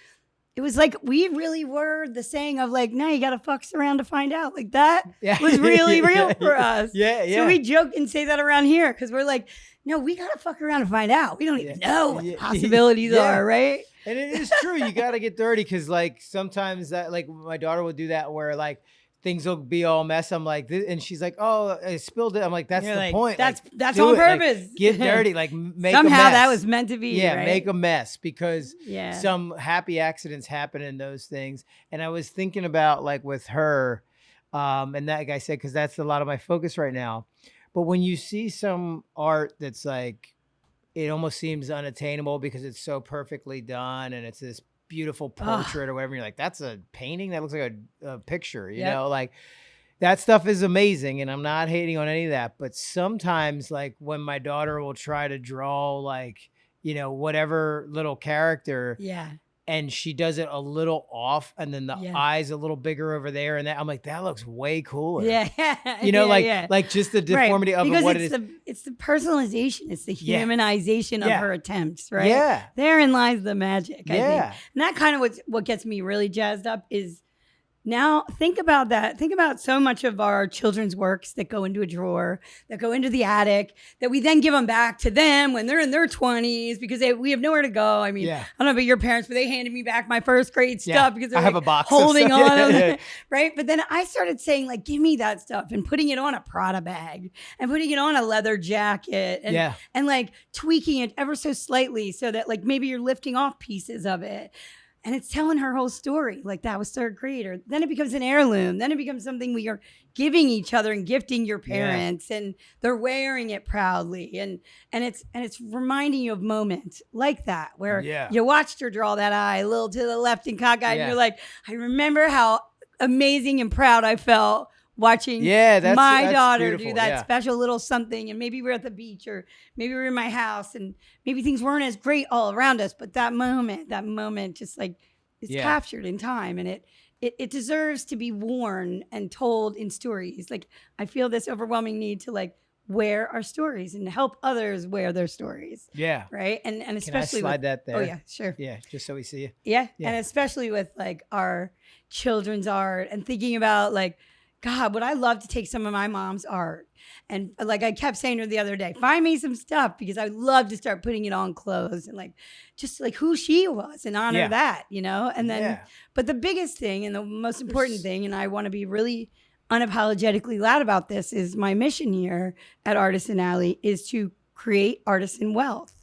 like we really were the saying of like, no, you gotta fuck around to find out. Like that was really real for us. Yeah. So we joke and say that around here because we're like, no, we gotta fuck around to find out. We don't even know what the possibilities are, right? And it is true. You got to get dirty because like sometimes that like my daughter will do that where like things will be all mess. I'm like, and she's like, oh, I spilled it. I'm like, that's You're the like, point. That's do on it. Like, purpose. get dirty. Like make Somehow a mess. that was meant to be. Yeah, right? make a mess because Yeah. some happy accidents happen in those things. And I was thinking about like with her, and that, like I said, because that's a lot of my focus right now. But when you see some art that's like, it almost seems unattainable because it's so perfectly done and it's this beautiful portrait or whatever. You're like, that's a painting that looks like a picture, you know, like that stuff is amazing. And I'm not hating on any of that. But sometimes like when my daughter will try to draw like, whatever little character. Yeah. And she does it a little off, and then the eyes a little bigger over there, and that I'm like, that looks way cooler. Yeah, like just the deformity of because what it is. It's the personalization, it's the humanization of her attempts, right? Yeah, therein lies the magic. I think. Yeah, and that kind of what gets me really jazzed up is. Now, think about that. Think about so much of our children's works that go into a drawer, that go into the attic, that we then give them back to them when they're in their 20s because we have nowhere to go. I mean, I don't know about your parents, but they handed me back my first grade stuff because I have a box holding on them, them, right? But then I started saying, like, give me that stuff and putting it on a Prada bag and putting it on a leather jacket and like tweaking it ever so slightly so that like maybe you're lifting off pieces of it. And it's telling her whole story. Like that was third grade. Or then it becomes an heirloom. Then it becomes something we are giving each other and gifting your parents. And they're wearing it proudly. And it's reminding you of moments like that where you watched her draw that eye a little to the left and cockeyed. And you're like, I remember how amazing and proud I felt watching that's my daughter beautiful. do that Yeah. special little something. And maybe we're at the beach, or maybe we're in my house, and maybe things weren't as great all around us, but that moment just like is captured in time, and it deserves to be worn and told in stories. Like, I feel this overwhelming need to like wear our stories and help others wear their stories. Yeah. Right. And Can I especially slide that there? Oh yeah, sure. Yeah, just so we see you. Yeah. Yeah. And especially with like our children's art, and thinking about like, God, would I love to take some of my mom's art? And like I kept saying to her the other day, find me some stuff, because I would love to start putting it on clothes and like just like who she was and honor that, you know? And then, but the biggest thing and the most important thing, and I want to be really unapologetically loud about this, is my mission here at Artisan Alley is to create artisan wealth.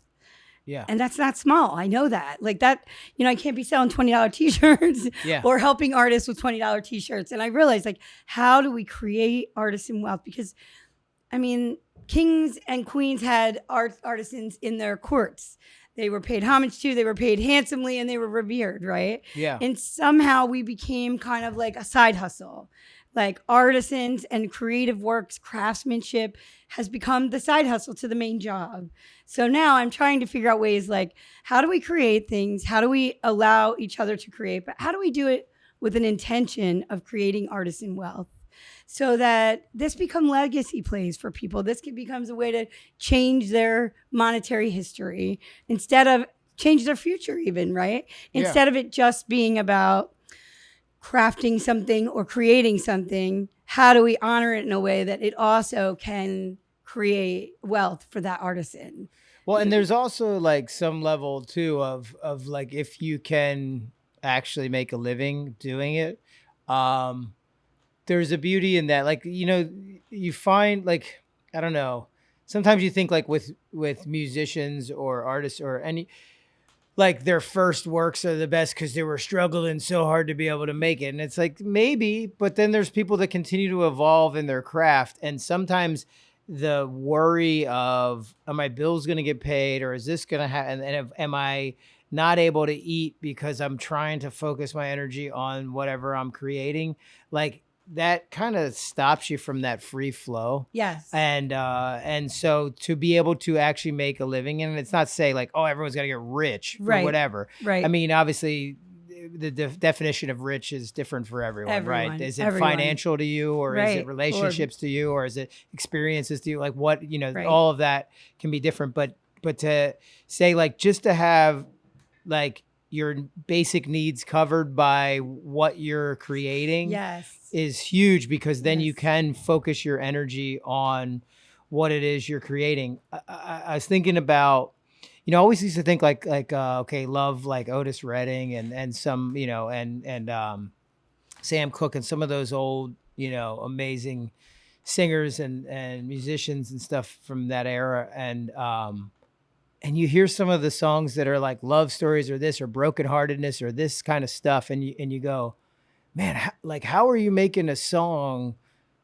Yeah. And that's not small. I know that. Like that, you know, I can't be selling $20 t-shirts or helping artists with $20 t-shirts. And I realized, like, how do we create artisan wealth? Because, I mean, kings and queens had artisans in their courts. They were paid homage to, they were paid handsomely, and they were revered, right? Yeah. And somehow we became kind of like a side hustle. Like artisans and creative works, craftsmanship has become the side hustle to the main job. So now I'm trying to figure out ways like, how do we create things? How do we allow each other to create? But how do we do it with an intention of creating artisan wealth, so that this become legacy plays for people? This becomes a way to change their monetary history, instead of change their future even, right? Instead of it just being about crafting something or creating something, how do we honor it in a way that it also can create wealth for that artisan? Well, and there's also like some level too of like, if you can actually make a living doing it, there's a beauty in that. Like, you know, you find like, I don't know, sometimes you think like with musicians or artists or any, like their first works are the best because they were struggling so hard to be able to make it. And it's like, maybe, but then there's people that continue to evolve in their craft. And sometimes the worry of, are my bills going to get paid, or is this going to happen? And am I not able to eat because I'm trying to focus my energy on whatever I'm creating? Like, that kind of stops you from that free flow. Yes. And so to be able to actually make a living, and it's not say like, oh, everyone's got to get rich for whatever. Right. I mean, obviously the definition of rich is different for everyone, right? Is it financial to you, or is it relationships to you, or is it experiences to you? Like what, you know, all of that can be different, but to say like, just to have like your basic needs covered by what you're creating is huge, because then you can focus your energy on what it is you're creating. I was thinking about, you know, I always used to think like okay, love like Otis Redding and some, you know, and Sam Cooke and some of those old, you know, amazing singers and musicians and stuff from that era. And you hear some of the songs that are like love stories or this or brokenheartedness or this kind of stuff. And you go, man, how are you making a song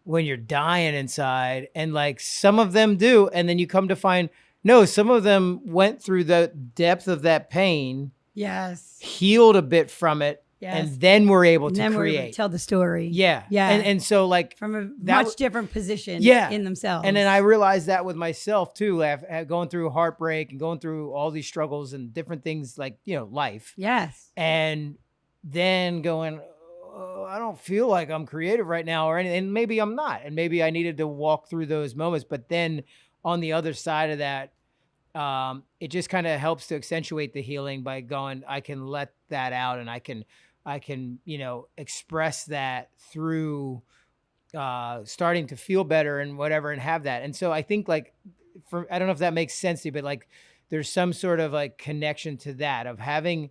when you're dying inside? And like some of them do. And then you come to find, no, some of them went through the depth of that pain. Yes. Healed a bit from it. Yes. And then we're able to create. Tell the story. Yeah. Yeah. And so like from a much different position in themselves. And then I realized that with myself too, going through heartbreak and going through all these struggles and different things like, you know, life. Yes. And then going, oh, I don't feel like I'm creative right now or anything. And maybe I'm not. And maybe I needed to walk through those moments. But then on the other side of that, it just kind of helps to accentuate the healing by going, I can let that out, and I can, you know, express that through starting to feel better and whatever, and have that. And so I think like, I don't know if that makes sense to you, but like there's some sort of like connection to that, of having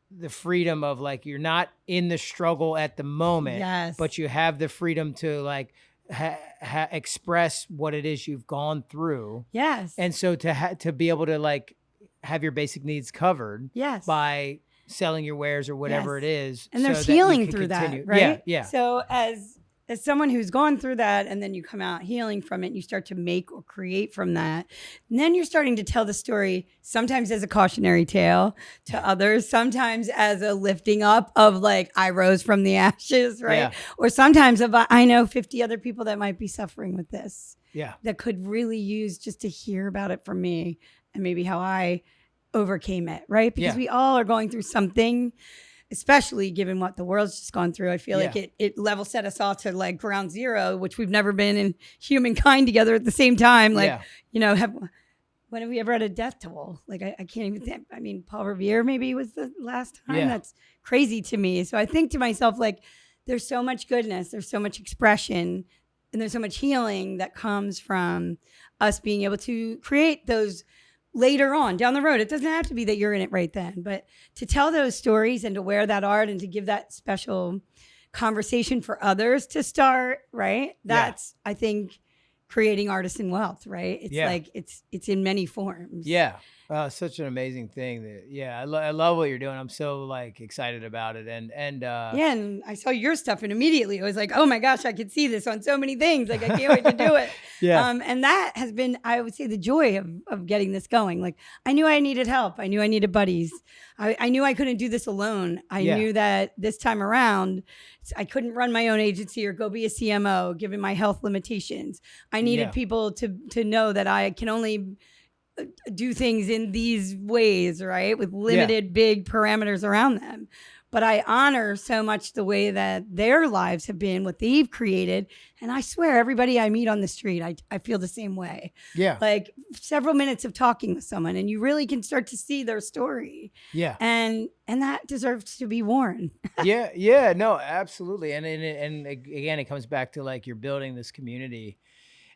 the freedom of like, you're not in the struggle at the moment, but you have the freedom to like express what it is you've gone through. Yes. And so to be able to like have your basic needs covered by selling your wares or whatever it is. And there's healing through that, right? Yeah. So as as someone who's gone through that, and then you come out healing from it, and you start to make or create from that, and then you're starting to tell the story sometimes as a cautionary tale to others, sometimes as a lifting up of like, I rose from the ashes, right? Yeah. Or sometimes of, I know 50 other people that might be suffering with this, Yeah. that could really use just to hear about it from me and maybe how I overcame it, right? Because we all are going through something, especially given what the world's just gone through. I feel like it level set us off to like ground zero, which we've never been in humankind together at the same time. Like, when have we ever had a death toll? Like, I can't even think. I mean, Paul Revere maybe was the last time. Yeah. That's crazy to me. So I think to myself, like, there's so much goodness, there's so much expression, and there's so much healing that comes from us being able to create those later on down the road. It doesn't have to be that you're in it right then, but to tell those stories and to wear that art and to give that special conversation for others to start, right? That's, I think, creating artisan wealth, right? It's like, it's in many forms. Yeah. Such an amazing thing that, I love what you're doing. I'm so like excited about it. And and I saw your stuff and immediately I was like, oh my gosh, I could see this on so many things. Like, I can't wait to do it. And that has been, I would say, the joy of getting this going. Like, I knew I needed help. I knew I needed buddies. I knew I couldn't do this alone. I knew that this time around, I couldn't run my own agency or go be a CMO given my health limitations. I needed people to know that I can only do things in these ways, right? With limited big parameters around them. But I honor so much the way that their lives have been, what they've created. And I swear, everybody I meet on the street, I feel the same way. Yeah. Like several minutes of talking with someone and you really can start to see their story. Yeah. And that deserves to be worn. Yeah. No, absolutely. And again, it comes back to like, you're building this community.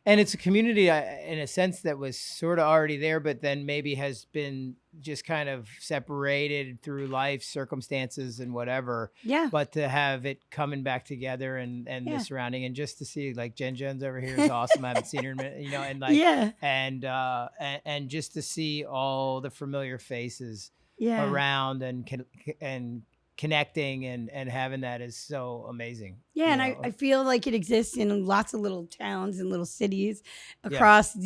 And it's a community in a sense that was sort of already there, but then maybe has been just kind of separated through life circumstances and whatever. Yeah. But to have it coming back together and the surrounding, and just to see like Jen's over here is awesome. I haven't seen her in a minute, and like, and just to see all the familiar faces around and connecting and having that is so amazing. Yeah. And I feel like it exists in lots of little towns and little cities across,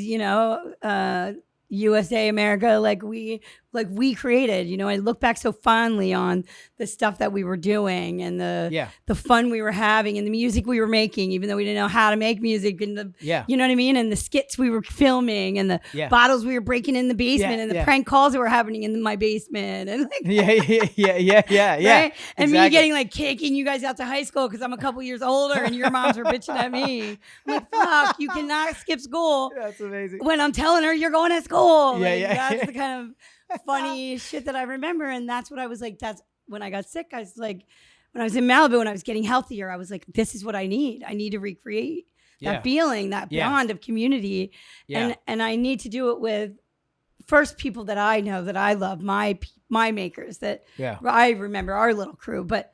USA, America, like we created, I look back so fondly on the stuff that we were doing and the fun we were having and the music we were making, even though we didn't know how to make music, and you know what I mean? And the skits we were filming and the bottles we were breaking in the basement and the prank calls that were happening in my basement. And like, right? And me getting like kicking you guys out to high school because I'm a couple years older and your moms were bitching at me. I'm like, fuck, you cannot skip school. That's amazing. When I'm telling her you're going to school. That's the kind of funny shit that I remember. And that's what I was like, that's when I got sick. I was like, when I was in Malibu, when I was getting healthier, I was like, this is what I need. I need to recreate that feeling, that bond of community. And I need to do it with first people that I know, that I love, my makers that I remember, our little crew. But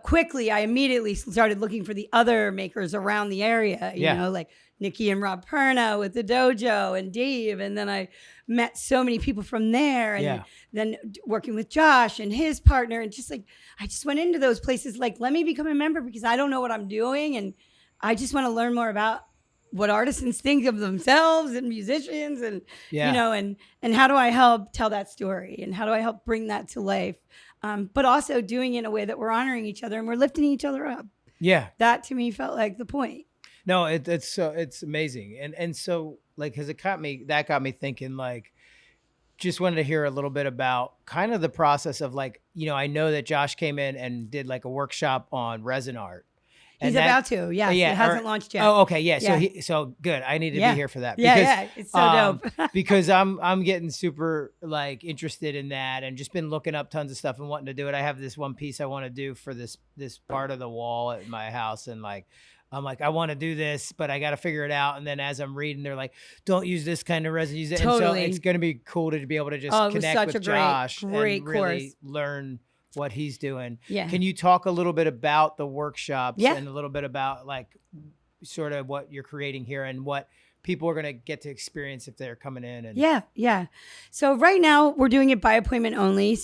quickly, I immediately started looking for the other makers around the area, you know, like Nikki and Rob Perna with the dojo and Dave. And then I met so many people from there. And then working with Josh and his partner. And just like, I just went into those places like, let me become a member because I don't know what I'm doing. And I just want to learn more about what artisans think of themselves and musicians and, and how do I help tell that story and how do I help bring that to life? But also doing it in a way that we're honoring each other and we're lifting each other up. Yeah. That to me felt like the point. No, it's amazing. And so like, cause got me thinking like, just wanted to hear a little bit about kind of the process of like, I know that Josh came in and did like a workshop on resin art. He's about to, it hasn't launched yet. Oh, okay, So good. I need to be here for that. Because, it's so dope. Because I'm getting super like interested in that and just been looking up tons of stuff and wanting to do it. I have this one piece I want to do for this part of the wall at my house, and like I'm like, I want to do this, but I got to figure it out. And then as I'm reading, they're like, don't use this kind of resin. Use it. Totally. And so it's going to be cool to be able to just connect with Josh great and really course. Learn what he's doing. Yeah. Can you talk a little bit about the workshops and a little bit about like sort of what you're creating here and what people are going to get to experience if they're coming in? And Yeah. So right now we're doing it by appointment only.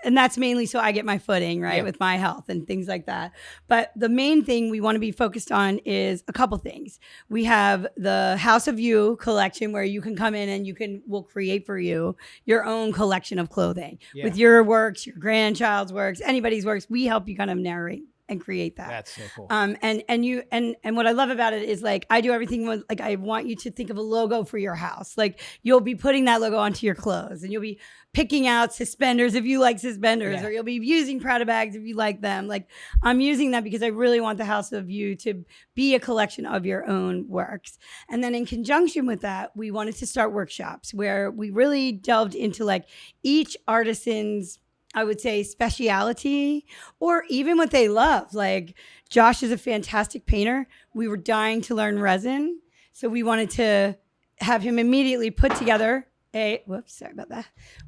And that's mainly so I get my footing, right, with my health and things like that. But the main thing we want to be focused on is a couple things. We have the House of You collection where you can come in and we'll create for you your own collection of clothing with your works, your grandchild's works, anybody's works. We help you kind of narrate and create that. That's so cool. And what I love about it is like I do everything with, like I want you to think of a logo for your house. Like you'll be putting that logo onto your clothes, and you'll be picking out suspenders if you like suspenders, or you'll be using Prada bags if you like them. Like I'm using that because I really want the House of You to be a collection of your own works. And then in conjunction with that, we wanted to start workshops where we really delved into like each artisan's, I would say, speciality, or even what they love. Like Josh is a fantastic painter. We were dying to learn resin. So we wanted to have him immediately put together we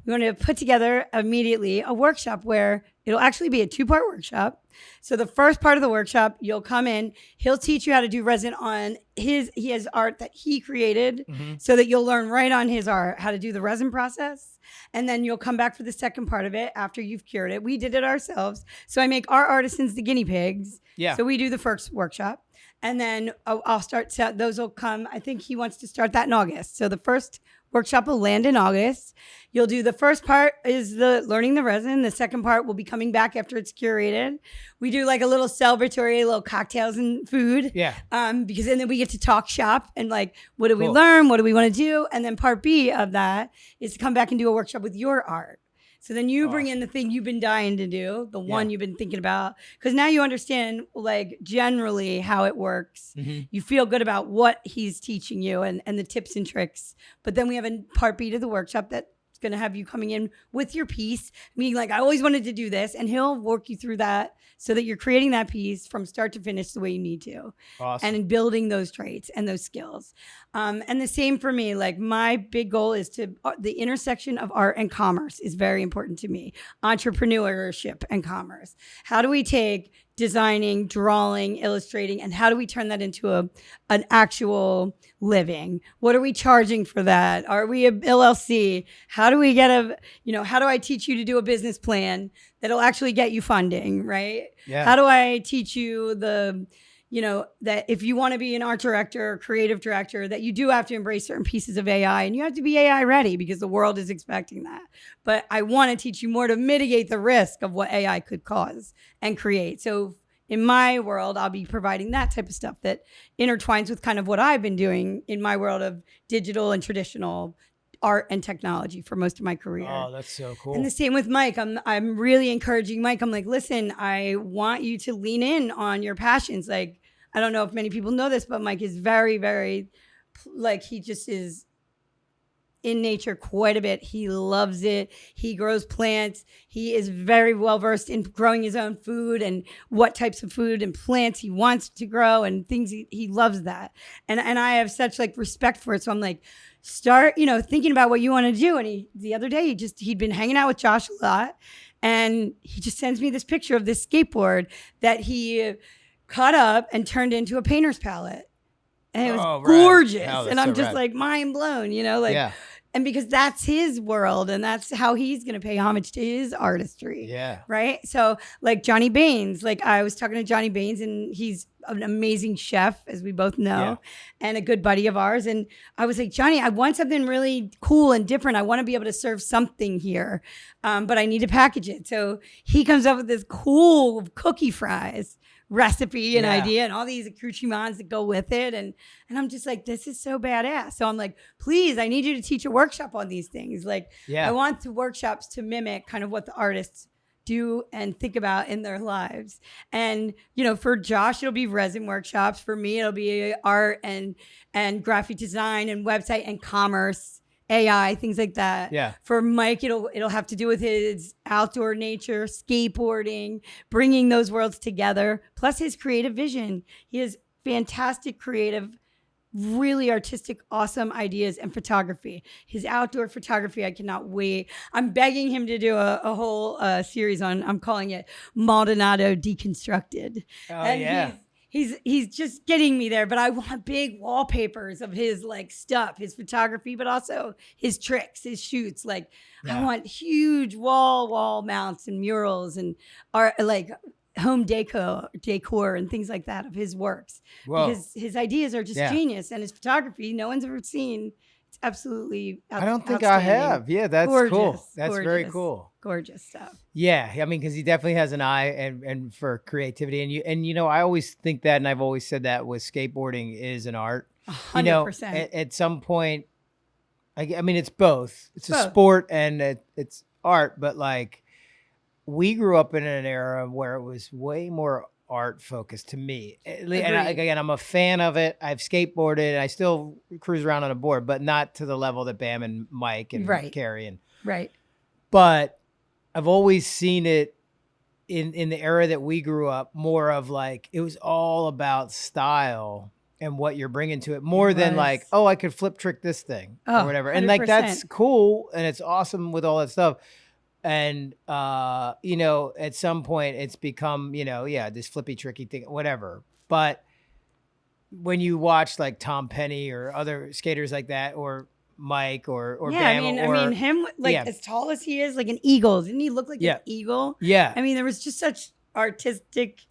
wanted to put together immediately a workshop where it'll actually be a 2-part workshop. So the first part of the workshop, you'll come in, he'll teach you how to do resin on he has art that he created, so that you'll learn right on his art how to do the resin process. And then you'll come back for the second part of it after you've cured it. We did it ourselves. So I make our artisans the guinea pigs. Yeah. So we do the first workshop. And then I'll start, those will come, I think he wants to start that in August. So the first workshop will land in August. You'll do the first part is the learning the resin. The second part will be coming back after it's curated. We do like a little celebratory, little cocktails and food. Yeah. Because then we get to talk shop and like, what do we learn? What do we want to do? And then part B of that is to come back and do a workshop with your art. So then you bring in the thing you've been dying to do, the one you've been thinking about, because now you understand like generally how it works. You feel good about what he's teaching you and the tips and tricks. But then we have a part B to the workshop that's going to have you coming in with your piece, meaning like, I always wanted to do this, and he'll work you through that so that you're creating that piece from start to finish the way you need to. Awesome. And building those traits and those skills. And the same for me, like my big goal is the intersection of art and commerce is very important to me. Entrepreneurship and commerce. How do we take designing, drawing, illustrating, and how do we turn that into an actual living? What are we charging for that? Are we a LLC? How do we get how do I teach you to do a business plan that'll actually get you funding, right? Yeah. How do I teach you that if you want to be an art director or creative director, that you do have to embrace certain pieces of AI, and you have to be AI ready because the world is expecting that. But I want to teach you more to mitigate the risk of what AI could cause and create. So in my world, I'll be providing that type of stuff that intertwines with kind of what I've been doing in my world of digital and traditional art and technology for most of my career. Oh, that's so cool. And the same with Mike. I'm really encouraging Mike. I'm like, listen, I want you to lean in on your passions. Like, I don't know if many people know this, but Mike is very, very, like, he just is in nature quite a bit. He loves it. He grows plants. He is very well versed in growing his own food and what types of food and plants he wants to grow and things. He loves that. And I have such like respect for it. So I'm like, start, thinking about what you want to do. And the other day, he'd been hanging out with Josh a lot, and he just sends me this picture of this skateboard that he cut up and turned into a painter's palette. And it was gorgeous. And I'm just like mind blown, and because that's his world and that's how he's going to pay homage to his artistry. Yeah. Right. So like Johnny Baines, like I was talking to Johnny Baines, and he's an amazing chef, as we both know, and a good buddy of ours. And I was like, Johnny, I want something really cool and different. I want to be able to serve something here, but I need to package it. So he comes up with this cool cookie fries recipe and idea and all these accoutrements that go with it. And I'm just like, this is so badass. So I'm like, please, I need you to teach a workshop on these things. Like, I want the workshops to mimic kind of what the artists do and think about in their lives. And, for Josh, it'll be resin workshops. For me, it'll be art and graphic design and website and commerce, AI, things like that. Yeah. For Mike, it'll have to do with his outdoor nature, skateboarding, bringing those worlds together, plus his creative vision. He has fantastic creative, really artistic, awesome ideas and photography. His outdoor photography, I cannot wait. I'm begging him to do a whole series on, I'm calling it Maldonado Deconstructed. Oh, and he's just getting me there. But I want big wallpapers of his like stuff, his photography, but also his tricks, his shoots. Like I want huge wall mounts and murals and art, like home decor and things like that of his works. Whoa. Because his ideas are just genius, and his photography no one's ever seen. It's absolutely I don't think I have. Yeah, that's cool. That's very cool. Gorgeous stuff. Yeah, I mean, because he definitely has an eye and for creativity, and you know, I always think that, and I've always said that with skateboarding is an art. 100%. You know, at some point, I mean, it's both. It's a sport and it's art, but like we grew up in an era where it was way more art focused to me. And again, I'm a fan of it. I've skateboarded and I still cruise around on a board, but not to the level that Bam and Mike and Carrie and but I've always seen it in the era that we grew up more of like, it was all about style and what you're bringing to it more than like, oh, I could flip trick this thing or whatever. 100%. And like, that's cool. And it's awesome with all that stuff. And, you know, at some point it's become, you know, this flippy, tricky thing, whatever. But when you watch like Tom Penny or other skaters like that, or Mike or Bam, I mean him, like as tall as he is, like an eagle. Didn't he look like an eagle? Yeah. I mean, there was just such artistic,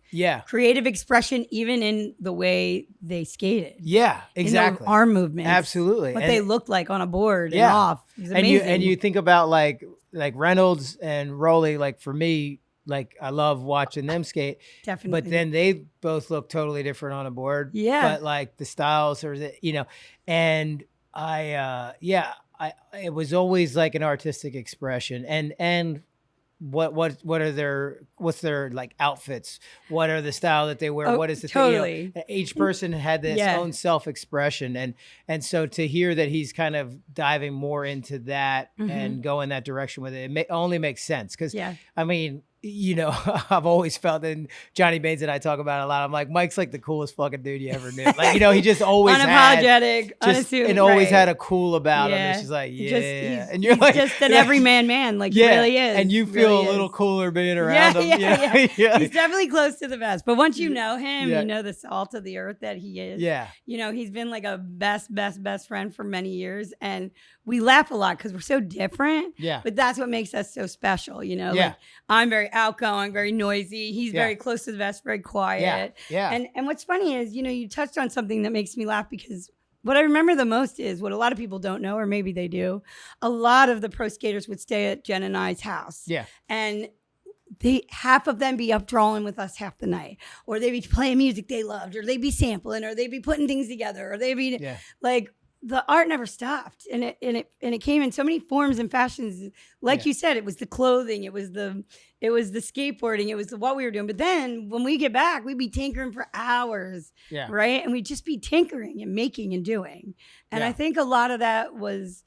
creative expression, even in the way they skated. Yeah, exactly. In arm movements. Absolutely. What they looked like on a board and off. It was amazing. And you think about like Reynolds and Rowley, like for me, like I love watching them skate. Definitely. But then they both look totally different on a board. Yeah. But like the styles or the, you know, and it was always like an artistic expression. And what's their like outfits? What are the style that they wear? What is the thing? You know, each person had this own self-expression, and so to hear that he's kind of diving more into that and going that direction with it, only makes sense. Because I mean, you know, I've always felt, and Johnny Baines and I talk about it a lot. I'm like, Mike's like the coolest fucking dude you ever knew. Like, you know, he just always unapologetic, unassuming, and always had a cool about him. It's just like, and you're like, just an everyman man, like really is. And you feel really a little cooler being around him. He's definitely close to the best. But once you know him, you know the salt of the earth that he is. Yeah. You know, he's been like a best friend for many years. And we laugh a lot because we're so different. Yeah. But that's what makes us so special, you know? Like, I'm very outgoing, very noisy. He's very close to the vest, very quiet. Yeah. And what's funny is, you know, you touched on something that makes me laugh, because what I remember the most is what a lot of people don't know, or maybe they do. A lot of the pro skaters would stay at Jen and I's house. Yeah. And half of them be up drawing with us half the night, or they'd be playing music they loved, or they'd be sampling, or they'd be putting things together, or they'd be like, the art never stopped, and it came in so many forms and fashions. Like you said, it was the clothing, it was the skateboarding, it was what we were doing. But then when we get back, we'd be tinkering for hours, right? And we'd just be tinkering and making and doing. And I think a lot of that was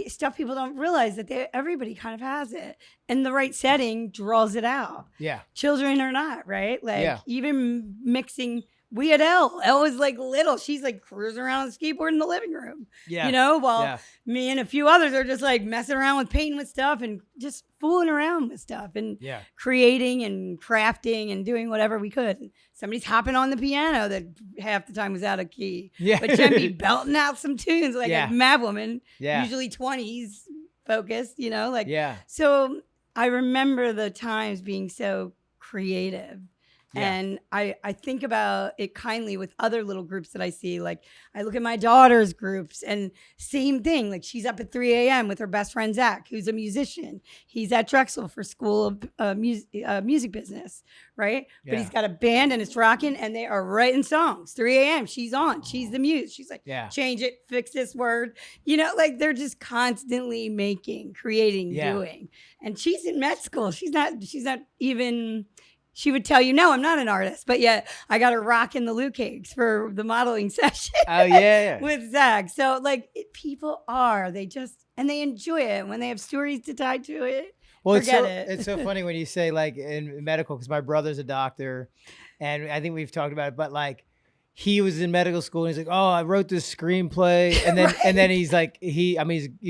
stuff people don't realize, that everybody kind of has it, and the right setting draws it out. Yeah, children or not, right? Like even mixing. We had Elle. Elle was like little. She's like cruising around on a skateboard in the living room. Yeah. You know, while me and a few others are just like messing around with painting with stuff and just fooling around with stuff and creating and crafting and doing whatever we could. Somebody's hopping on the piano that half the time was out of key. Yeah. But Jen be belting out some tunes like a mad woman, usually 20s focused, you know, like, so I remember the times being so creative. And I think about it kindly with other little groups that I see. Like I look at my daughter's groups, and same thing. Like she's up at 3 a.m. with her best friend, Zach, who's a musician. He's at Drexel for school of music business, right? Yeah. But he's got a band and it's rocking, and they are writing songs. 3 a.m. She's on. She's the muse. She's like, change it, fix this word. You know, like they're just constantly making, creating, doing. And she's in med school. She's not even... She would tell you, no, I'm not an artist, but yet I got her rocking the Lou Cakes for the modeling session. Oh, yeah. With Zach. So like people they enjoy it when they have stories to tie to it. Well, it's so funny when you say like in medical, because my brother's a doctor, and I think we've talked about it, but like he was in medical school and he's like, oh, I wrote this screenplay. And then, and then he's like, he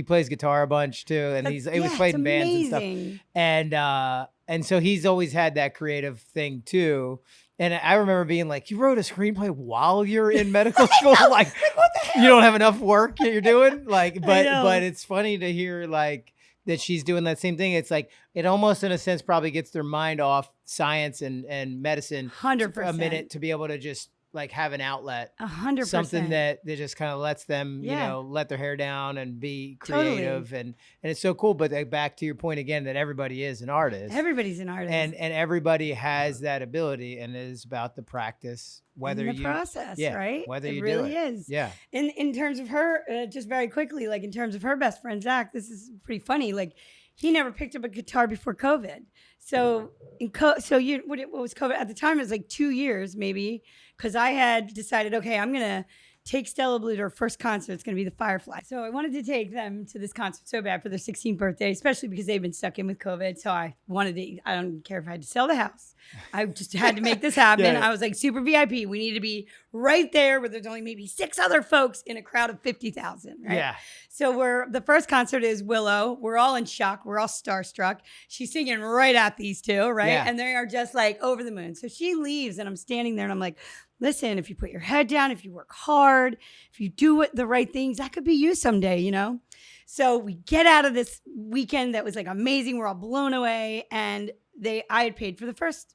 plays guitar a bunch too. And he was playing in bands and stuff. And so he's always had that creative thing too. And I remember being like, you wrote a screenplay while you're in medical school? Like, what the hell? you don't have enough work that you're doing? Like, I know. but it's funny to hear like that she's doing that same thing. It's like, it almost in a sense probably gets their mind off science and medicine 100%. for a minute to be able to just like have an outlet. 100%. Something that just kind of lets them, you Yeah. know, let their hair down and be Totally. creative. And it's so cool. But like, back to your point again, that everybody is an artist. Everybody's an artist. And everybody has that ability, and it is about the practice, whether in the process, right? Whether it you really do it. is. Yeah. In terms of her, just very quickly, like in terms of her best friend Zach, this is pretty funny. Like he never picked up a guitar before COVID. So what was COVID at the time? It was like 2 years maybe, because I had decided, okay, I'm gonna take Stella Blue to her first concert. It's going to be the Firefly. So I wanted to take them to this concert so bad for their 16th birthday, especially because they've been stuck in with COVID. So I don't care if I had to sell the house. I just had to make this happen. Yeah. I was like, super VIP. We need to be right there where there's only maybe 6 other folks in a crowd of 50,000, right? Yeah. So the first concert is Willow. We're all in shock. We're all starstruck. She's singing right at these two, right? Yeah. And they are just like over the moon. So she leaves and I'm standing there and I'm like, listen, if you put your head down, if you work hard, if you do the right things, that could be you someday, you know? So we get out of this weekend that was like amazing. We're all blown away. And I had paid for the first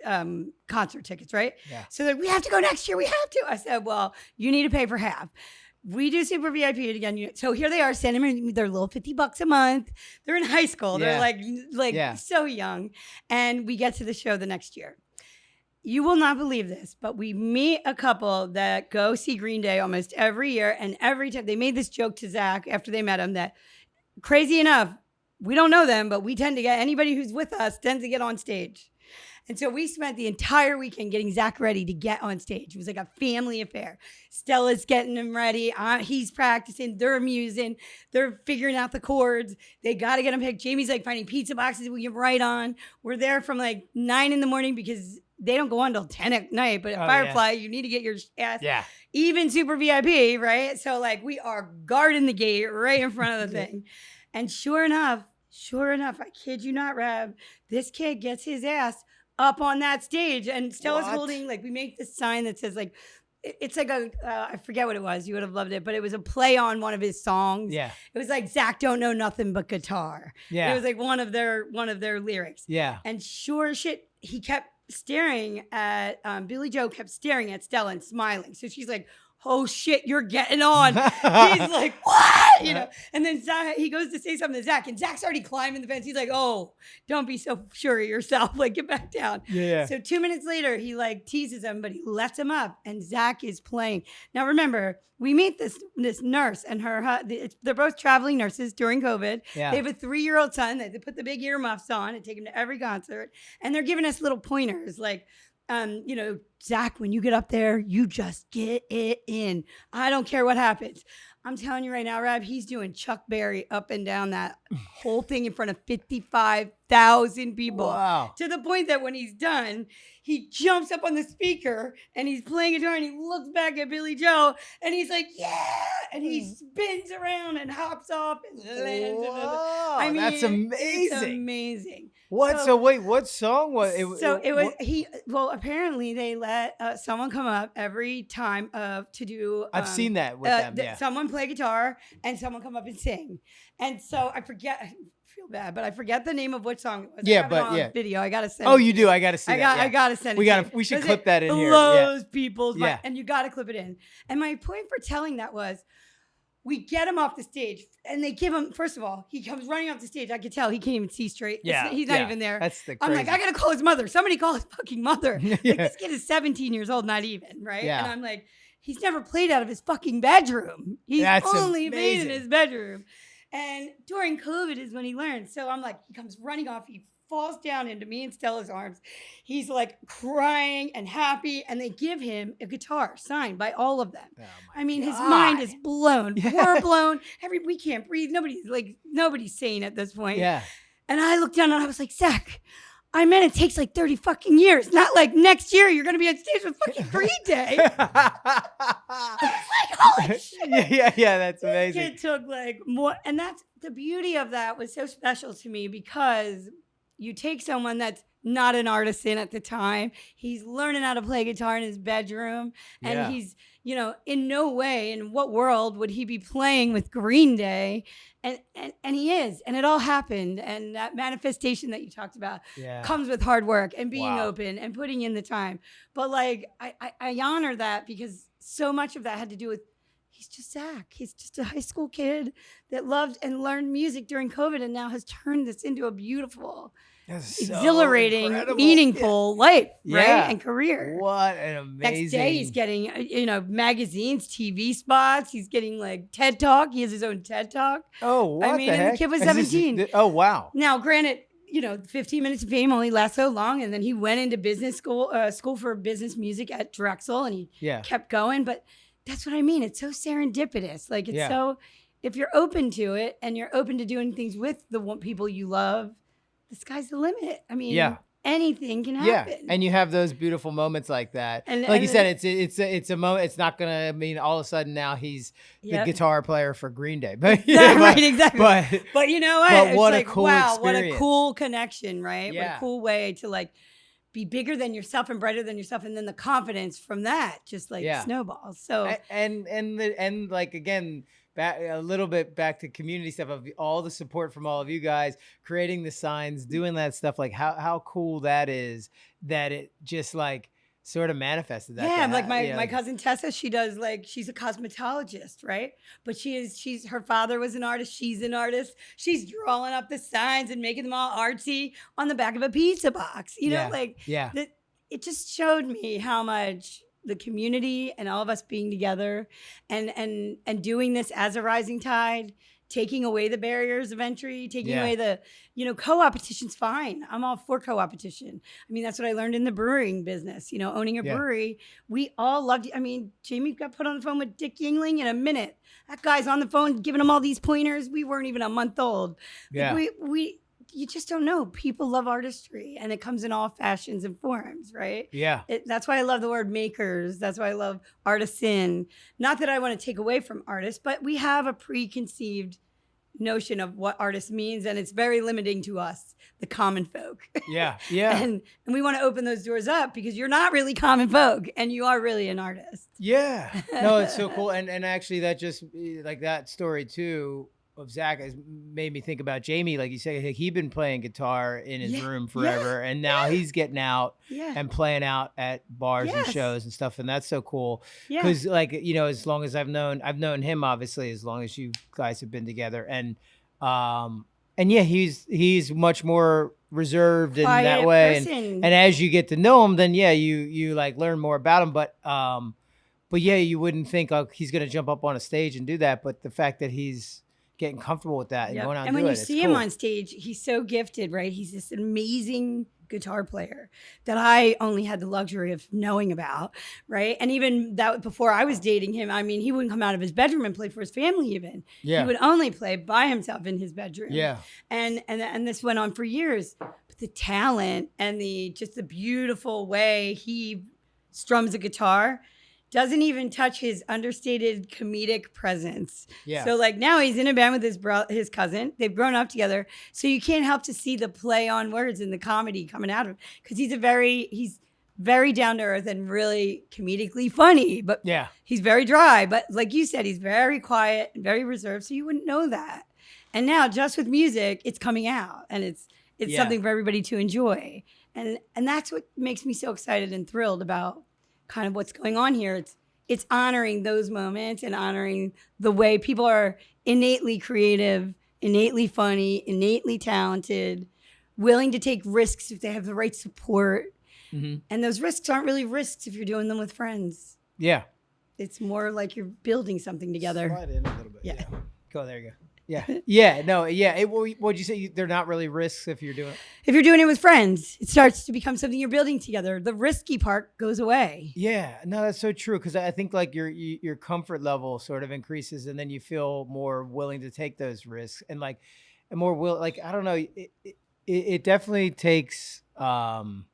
concert tickets, right? Yeah. So they're like, we have to go next year. We have to. I said, well, you need to pay for half. We do super VIP again. So here they are sending me their little $50 a month. They're in high school. Yeah. They're like so young. And we get to the show the next year. You will not believe this, but we meet a couple that go see Green Day almost every year. And every time they made this joke to Zach after they met him that, crazy enough, we don't know them, but we tend to get anybody who's with us tends to get on stage. And so we spent the entire weekend getting Zach ready to get on stage. It was like a family affair. Stella's getting him ready. He's practicing. They're musing. They're figuring out the chords. They got to get him picked. Jamie's like finding pizza boxes we can write on. We're there from like 9 a.m. because they don't go on till 10 at night. But at Firefly, you need to get your ass even super VIP, right? So like we are guarding the gate right in front of the thing. And sure enough, I kid you not, Raab, this kid gets his ass up on that stage, and Stella's holding, like, we make this sign that says, like, it's like I forget what it was. You would have loved it, but it was a play on one of his songs. Yeah, it was like Zach don't know nothing but guitar. Yeah, it was like one of their lyrics. Yeah, and sure shit, he kept staring at Billy Joe kept staring at Stella and smiling. So she's like, oh shit, you're getting on. He's like, what? You know, and then Zach, he goes to say something to Zach, and Zach's already climbing the fence. He's like, oh, don't be so sure of yourself. Like, get back down. Yeah. So 2 minutes later, he like teases him, but he lets him up, and Zach is playing. Now, remember, we meet this nurse and they're both traveling nurses during COVID. Yeah. They have a 3-year-old son. They put the big earmuffs on and take him to every concert. And they're giving us little pointers like, you know, Zach, when you get up there, you just get it in. I don't care what happens. I'm telling you right now, Raab, he's doing Chuck Berry up and down that whole thing in front of 55,000 people. Wow. To the point that when he's done, he jumps up on the speaker and he's playing guitar and he looks back at Billy Joe and he's like, yeah. And he spins around and hops off and lands. I mean, that's amazing. It's amazing. What? So wait, what song was it? So it was well, apparently they let someone come up every time to do. I've seen that with them. Yeah. Someone play guitar and someone come up and sing. And so I feel bad, but I forget the name of which song it was. Yeah, but video. I gotta send. Oh, you do. I gotta see that. I gotta send it. We should clip that in here. Blows people's mind, and you gotta clip it in. And my point for telling that was, we get him off the stage, and they give him. First of all, he comes running off the stage. I could tell he can't even see straight. Yeah, he's not even there. That's the. I'm like, I gotta call his mother. Somebody call his fucking mother. Like, this kid is 17 years old, not even right. Yeah. And I'm like, he's never played out of his fucking bedroom. He's only played in his bedroom. And during COVID is when he learned. So I'm like, he comes running off. He falls down into me and Stella's arms. He's like crying and happy. And they give him a guitar signed by all of them. Oh I mean, his mind is blown. Yeah. We're blown. We can't breathe. Nobody's sane at this point. Yeah. And I looked down and I was like, Zach, I meant it takes like 30 fucking years. Not like next year you're going to be on stage with fucking Green Day. I was like, holy shit. Yeah, that's amazing. It took like more. And that's the beauty of that was so special to me because, you take someone that's not an artisan at the time. He's learning how to play guitar in his bedroom. And Yeah. he's, in no way, in what world would he be playing with Green Day? And he is. And it all happened. And that manifestation that you talked about Yeah. comes with hard work and being Wow. open and putting in the time. But like, I honor that because so much of that had to do with he's just Zach. He's just a high school kid that loved and learned music during COVID and now has turned this into a beautiful, That's so exhilarating, incredible. meaningful life, Yeah. right? And career. What an amazing. Next day, he's getting, magazines, TV spots. He's getting like TED Talk. He has his own TED Talk. Oh, what I mean, the and heck? the kid was Is this- 17. oh, wow. Now, granted, 15 minutes of fame only lasts so long. And then he went into business school for business music at Drexel, and he kept going. But that's what I mean. It's so serendipitous. Like, it's so, if you're open to it and you're open to doing things with the people you love, the sky's the limit. I mean, anything can happen. Yeah, and you have those beautiful moments like that. And like you said, it's a moment. It's not gonna mean all of a sudden now he's the guitar player for Green Day. But right, exactly. But you know what? But It's what like, a cool wow, experience. what a cool connection, right? Yeah. What a cool way to like be bigger than yourself and brighter than yourself, and then the confidence from that just like snowballs. So and like again. Back a little bit back to community stuff of all the support from all of you guys creating the signs, doing that stuff. Like how cool that is that it just like sort of manifested that. Yeah, like my cousin Tessa, she does like she's a cosmetologist, right? But she's her father was an artist, she's an artist. She's drawing up the signs and making them all artsy on the back of a pizza box. It just showed me how much the community and all of us being together and doing this as a rising tide, taking away the barriers of entry, taking away the, co-opetition's fine. I'm all for co-opetition. I mean, that's what I learned in the brewing business, owning a brewery. We all loved it. I mean, Jamie got put on the phone with Dick Yingling in a minute. That guy's on the phone giving him all these pointers. We weren't even a month old. Yeah. You just don't know. People love artistry, and it comes in all fashions and forms, right? Yeah. That's why I love the word makers. That's why I love artisan. Not that I want to take away from artists, but we have a preconceived notion of what artist means, and it's very limiting to us, the common folk. Yeah. And we want to open those doors up because you're not really common folk, and you are really an artist. Yeah. No, it's so cool. And actually, that just like that story too of Zach has made me think about Jamie. Like you said, he'd been playing guitar in his room forever, and now he's getting out and playing out at bars and shows and stuff, and that's so cool. Because as long as I've known him, obviously, as long as you guys have been together, and he's much more reserved in Quiet that way, person. and as you get to know him, then you like learn more about him, but you wouldn't think he's gonna jump up on a stage and do that, but the fact that he's getting comfortable with that and going out and when do you it, see him on stage, he's so gifted, right? He's this amazing guitar player that I only had the luxury of knowing about, right? And even that before I was dating him, I mean, he wouldn't come out of his bedroom and play for his family even. Yeah. He would only play by himself in his bedroom. Yeah. And this went on for years. But the talent and the beautiful way he strums a guitar doesn't even touch his understated comedic presence. Yeah. So like now he's in a band with his cousin. They've grown up together. So you can't help to see the play on words and the comedy coming out of him. Because he's very down to earth and really comedically funny. But he's very dry. But like you said, he's very quiet and very reserved. So you wouldn't know that. And now just with music, it's coming out. And it's something for everybody to enjoy. And that's what makes me so excited and thrilled about kind of what's going on here. It's honoring those moments and honoring the way people are innately creative, innately funny, innately talented, willing to take risks if they have the right support. Mm-hmm. And those risks aren't really risks if you're doing them with friends. Yeah. It's more like you're building something together. Slide in a little bit. Yeah. Go, there you go. Yeah. Yeah. No. Yeah. What'd you say? They're not really risks if you're doing it. If you're doing it with friends, it starts to become something you're building together. The risky part goes away. Yeah. No, that's so true. Because I think like your comfort level sort of increases, and then you feel more willing to take those risks, and more will. Like I don't know. It definitely takes kind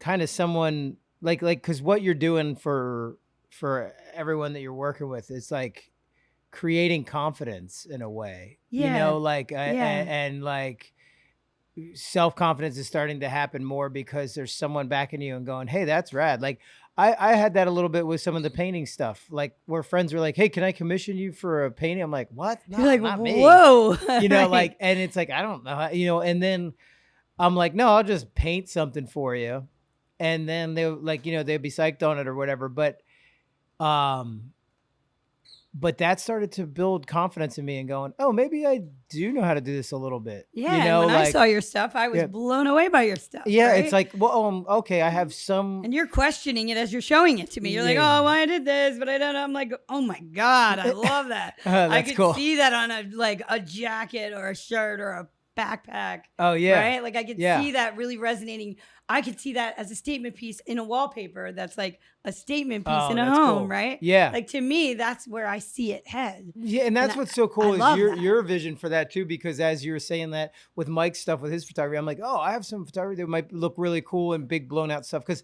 of someone like because what you're doing for everyone that you're working with, it's like creating confidence in a way, and like self-confidence is starting to happen more because there's someone backing you and going, hey, that's rad. Like I had that a little bit with some of the painting stuff, like where friends were like, hey, can I commission you for a painting? I'm like, what? No, You're like, not me. whoa. Right. Like, and it's like, I don't know, and then I'm like, no, I'll just paint something for you. And then they'll like, they'd be psyched on it or whatever. But that started to build confidence in me and going, oh, maybe I do know how to do this a little bit. Yeah. And when I saw your stuff, I was blown away by your stuff. Yeah. Right? It's like, well, okay, I have some. And you're questioning it as you're showing it to me. You're like, oh, well, I did this, but I don't know. I'm like, oh my God, I love that. I could see that on a jacket or a shirt or a backpack. Oh, yeah. Right? Like I could see that really resonating. I could see that as a statement piece in a wallpaper that's like a statement piece in a home, cool. Right? Yeah. Like to me, that's where I see it head. Yeah, and that's what's so cool is your vision for that too, because as you were saying that with Mike's stuff with his photography, I'm like, oh, I have some photography that might look really cool and big blown out stuff. Because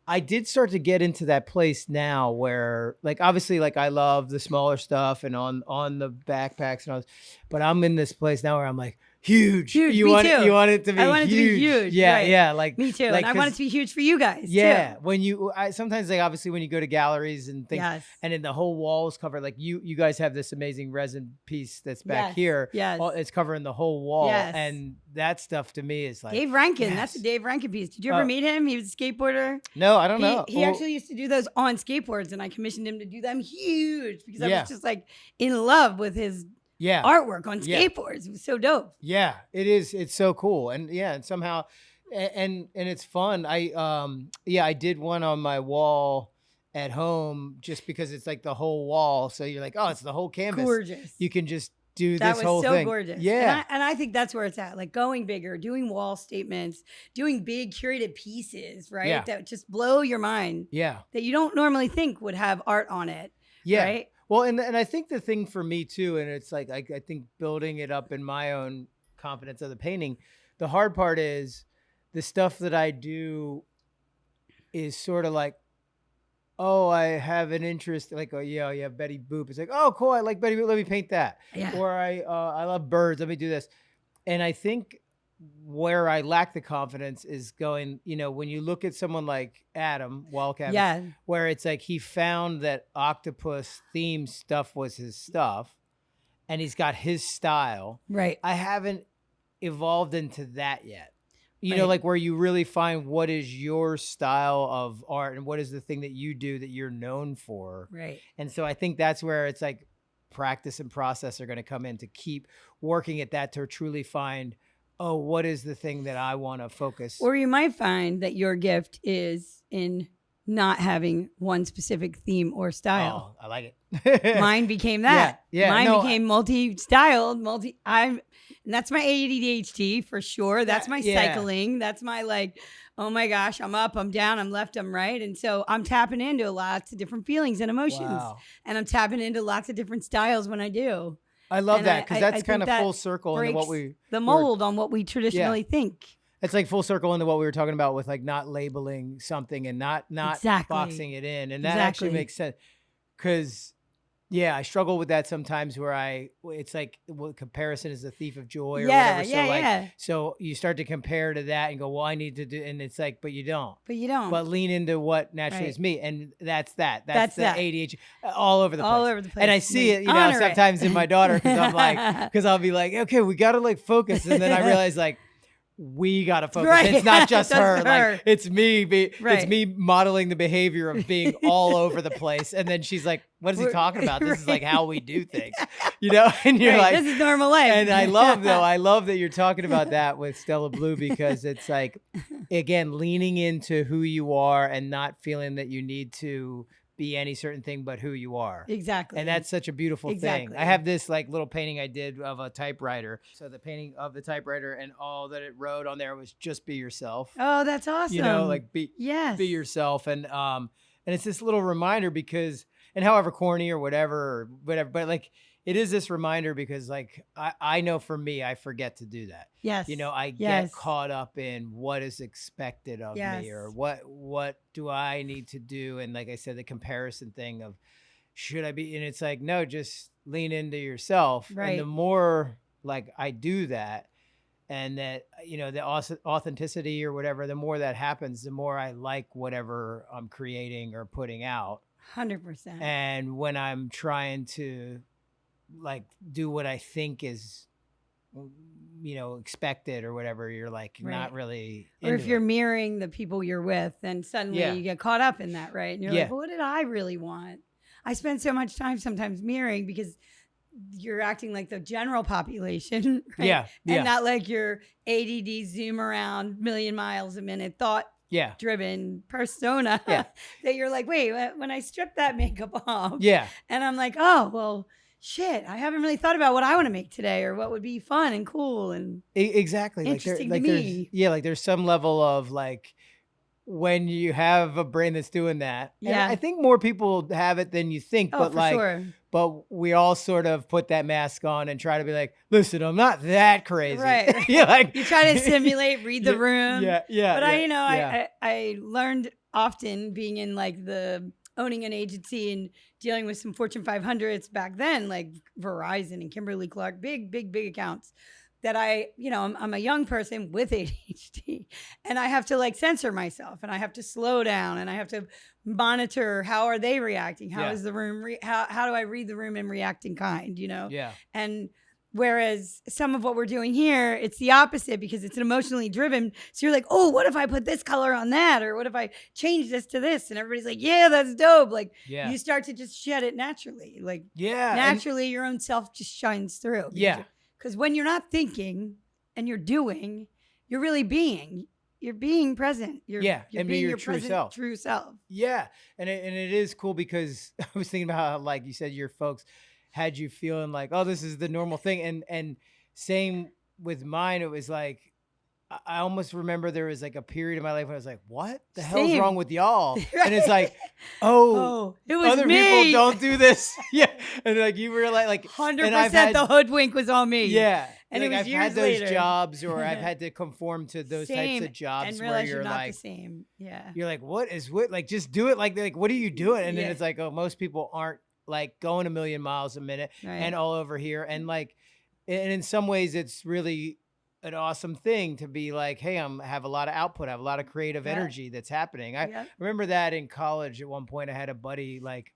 I did start to get into that place now where like obviously like I love the smaller stuff and on the backpacks and all this, but I'm in this place now where I'm like, huge. You want it to be huge. I want it to be huge. Yeah, right. yeah. Like me too. Like, and I want it to be huge for you guys. Yeah. Too. When sometimes like obviously when you go to galleries and things and then the whole wall is covered, like you guys have this amazing resin piece that's back here. Yes. It's covering the whole wall. Yes. And that stuff to me is like Dave Rankin. That's a Dave Rankin piece. Did you ever meet him? He was a skateboarder. No, I don't know. He actually used to do those on skateboards and I commissioned him to do them huge because I was just like in love with his artwork on skateboards. It was so dope. Yeah, it is. It's so cool. And and somehow, and it's fun. I did one on my wall at home just because it's like the whole wall. So you're like, oh, it's the whole canvas. Gorgeous. You can just do this whole thing. That was so gorgeous. Yeah. And I think that's where it's at. Like going bigger, doing wall statements, doing big curated pieces, right? Yeah. That just blow your mind. Yeah. That you don't normally think would have art on it. Yeah. Right? Well, and I think the thing for me too, and it's like, I think building it up in my own confidence of the painting, the hard part is the stuff that I do is sort of like, oh, I have an interest, like, oh, yeah, you have Betty Boop. It's like, oh, cool, I like Betty Boop, let me paint that. Yeah. Or I love birds, let me do this. And I think where I lack the confidence is going, when you look at someone like Adam Wildcat, where it's like he found that octopus themed stuff was his stuff and he's got his style. Right. I haven't evolved into that yet. You know, like where you really find what is your style of art and what is the thing that you do that you're known for. Right. And so I think that's where it's like practice and process are going to come in to keep working at that to truly find, oh, what is the thing that I want to focus? Or you might find that your gift is in not having one specific theme or style. Oh, I like it. Mine became that. Yeah. Mine became multi-styled, and that's my ADHD for sure. That's my cycling. That's my like, oh my gosh, I'm up, I'm down, I'm left, I'm right. And so I'm tapping into lots of different feelings and emotions. Wow. And I'm tapping into lots of different styles when I do. I love that because that's kind of full circle into what the mold on what we traditionally think. It's like full circle into what we were talking about with like not labeling something and not boxing it in. And that actually makes sense because I struggle with that sometimes where it's like comparison is the thief of joy or whatever. So you start to compare to that and go, well, I need to do, and it's like, but you don't. But lean into what naturally is me. And that's the ADHD all over the place. And I see it, sometimes in my daughter because I'll be like, okay, we got to like focus. And then I realize like, we gotta focus. Right. It's not just her. Like it's me. It's me modeling the behavior of being all over the place. And then she's like, "What is he talking about? This is like how we do things, And you're like, "This is normal life." And I love that you're talking about that with Stella Blue because it's like, again, leaning into who you are and not feeling that you need to be any certain thing but who you are. Exactly. And that's such a beautiful thing. I have this like little painting I did of a typewriter. So the painting of the typewriter and all that it wrote on there was just be yourself. Oh, that's awesome. Like be yourself. And it's this little reminder because, and however corny or whatever, but like it is this reminder because like I know for me, I forget to do that. Yes. I get caught up in what is expected of me or what do I need to do? And like I said, the comparison thing of should I be, and it's like, no, just lean into yourself. Right. And the more like I do that, and that, the authenticity or whatever, the more that happens, the more I like whatever I'm creating or putting out. 100%. And when I'm trying to like do what I think is, expected or whatever, you're like not really or if into you're it. mirroring the people you're with, then suddenly Yeah. you get caught up in that, right? And you're Yeah. like, well, what did I really want? I spend so much time sometimes mirroring because you're acting like the general population, right? Yeah. And not like your ADD zoom around million miles a minute thought Yeah. driven persona. Yeah. That you're like, wait, when I strip that makeup off, Yeah. and I'm like, oh, well, shit, I haven't really thought about what I want to make today or what would be fun and cool and Exactly. interesting to there's, me. like there's some level of like when you have a brain that's doing that. And Yeah. I think more people have it than you think, Oh, but for like, sure. but we all sort of put that mask on and try to be like, listen, I'm not that crazy. Right. Yeah, like You try to simulate, read the room. Yeah. But yeah. I learned often being in like the owning an agency and dealing with some Fortune 500s back then, like Verizon and Kimberly-Clark, big accounts that I'm a young person with ADHD and I have to like censor myself and I have to slow down and I have to monitor how are they reacting? How is the room? How do I read the room and react in kind, Yeah. And whereas some of what we're doing here, it's the opposite because it's an emotionally driven. So you're like, oh, what if I put this color on that? Or what if I change this to this? And everybody's like, yeah, that's dope. Like you start to just shed it naturally. Like naturally your own self just shines through. Because when you're not thinking and you're doing, you're really being. You're being present. You're and being your true self. True self. Yeah. And it is cool because I was thinking about how, like you said, your folks had you feeling like, oh, this is the normal thing. And same with mine, it was like, I almost remember there was like a period in my life when I was like, what the hell's wrong with y'all? And it's like, oh, it was other me. people don't do this. Yeah. And like you realize like 100% the hoodwink was on me. Yeah. And like it was I've years had those later. jobs or I've had to conform to those types of jobs and where realize you're not like the same. Yeah. You're like, what like just do it. Like what are you doing? And then it's like, oh, most people aren't like going a million miles a minute and all over here. And like, and in some ways it's really an awesome thing to be like, hey, have a lot of output. I have a lot of creative energy that's happening. I remember that in college at one point I had a buddy, like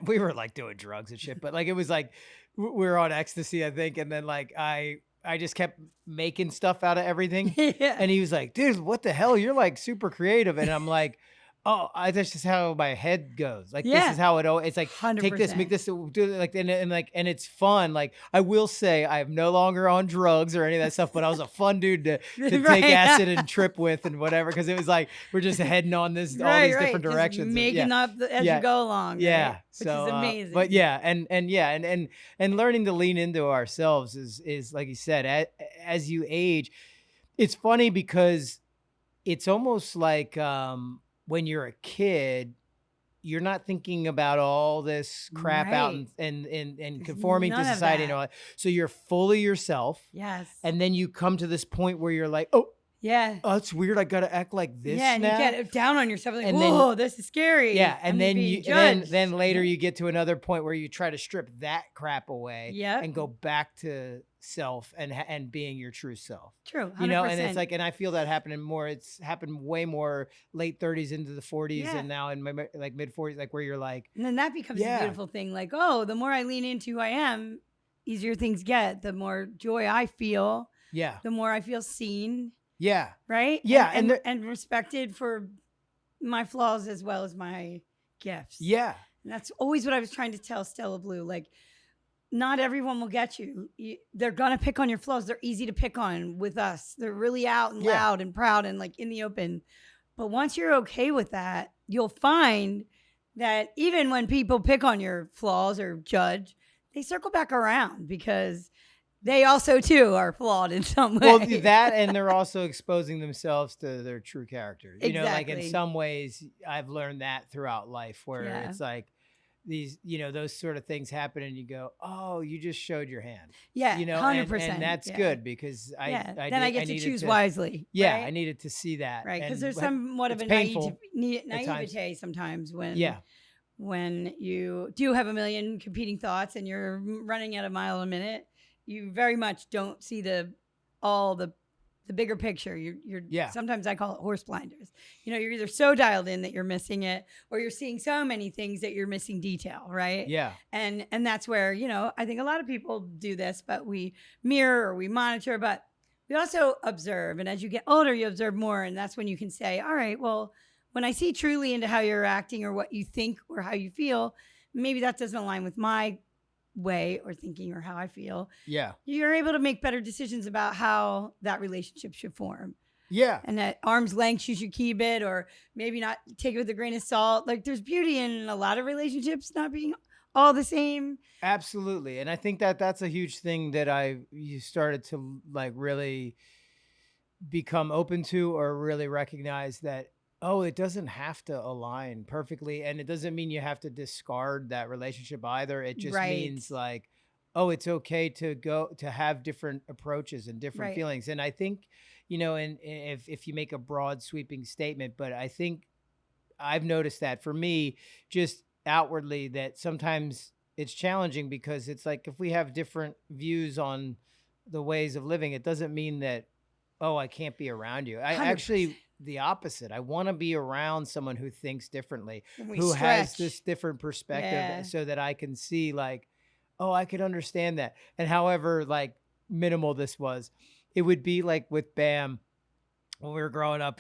we were like doing drugs and shit, but like, it was like, we were on ecstasy, I think. And then like, I just kept making stuff out of everything. And he was like, dude, what the hell? You're like super creative. And I'm like, oh, that's just how my head goes. Like, this is how it's like, 100%. Take this, make this, do it, like, and it's fun. Like, I will say I'm no longer on drugs or any of that stuff, but I was a fun dude to take acid and trip with and whatever. Cause it was like, we're just heading on this, all these different directions. Making up as you go along. Yeah. Right? Which is amazing. But and learning to lean into ourselves is like you said, as you age, it's funny because it's almost like, when you're a kid, you're not thinking about all this crap out and conforming to society and all that. So you're fully yourself. Yes. And then you come to this point where you're like, oh, it's weird. I got to act like this now. And you get down on yourself. Like, whoa, this is scary. Yeah. And then later you get to another point where you try to strip that crap away and go back to self and being your true self. True. 100%. And it's like, and I feel that happening more. It's happened way more late 30s into the 40s and now in my like mid 40s, like where you're like, and then that becomes a beautiful thing. Like, oh, the more I lean into who I am, easier things get, the more joy I feel. Yeah. The more I feel seen. Yeah. Right. Yeah. And respected for my flaws as well as my gifts. Yeah. And that's always what I was trying to tell Stella Blue. Like, not everyone will get you. They're going to pick on your flaws. They're easy to pick on with us. They're really out and loud and proud and like in the open. But once you're okay with that, you'll find that even when people pick on your flaws or judge, they circle back around because they also too are flawed in some way. Well, that, and they're also exposing themselves to their true characters. You know, like in some ways I've learned that throughout life where it's like, these, those sort of things happen and you go, oh, you just showed your hand. Yeah, 100%. And that's good because I get to choose wisely. Yeah, right? I needed to see that. Right, because there's somewhat of a naivete sometimes when you do have a million competing thoughts and you're running at a mile a minute, you very much don't see all the bigger picture. You're Yeah. sometimes I call it horse blinders. You're either so dialed in that you're missing it, or you're seeing so many things that you're missing detail, right? Yeah. And that's where, I think a lot of people do this, but we mirror or we monitor, but we also observe. And as you get older, you observe more. And that's when you can say, all right, well, when I see truly into how you're acting or what you think or how you feel, maybe that doesn't align with my way or thinking or how I feel. Yeah. You're able to make better decisions about how that relationship should form. Yeah. And at arm's length, you should keep it, or maybe not take it with a grain of salt. Like, there's beauty in a lot of relationships not being all the same. Absolutely. And I think that that's a huge thing that you started to like really become open to, or really recognize that, oh, it doesn't have to align perfectly. And it doesn't mean you have to discard that relationship either. It just means like, oh, it's okay to have different approaches and different feelings. And I think, and if you make a broad sweeping statement, but I think I've noticed that for me, just outwardly, that sometimes it's challenging, because it's like, if we have different views on the ways of living, it doesn't mean that, oh, I can't be around you. I 100%. actually, the opposite. I want to be around someone who thinks differently, who has this different perspective, so that I can see like, oh, I could understand that. And however like minimal this was, it would be like with Bam, when we were growing up,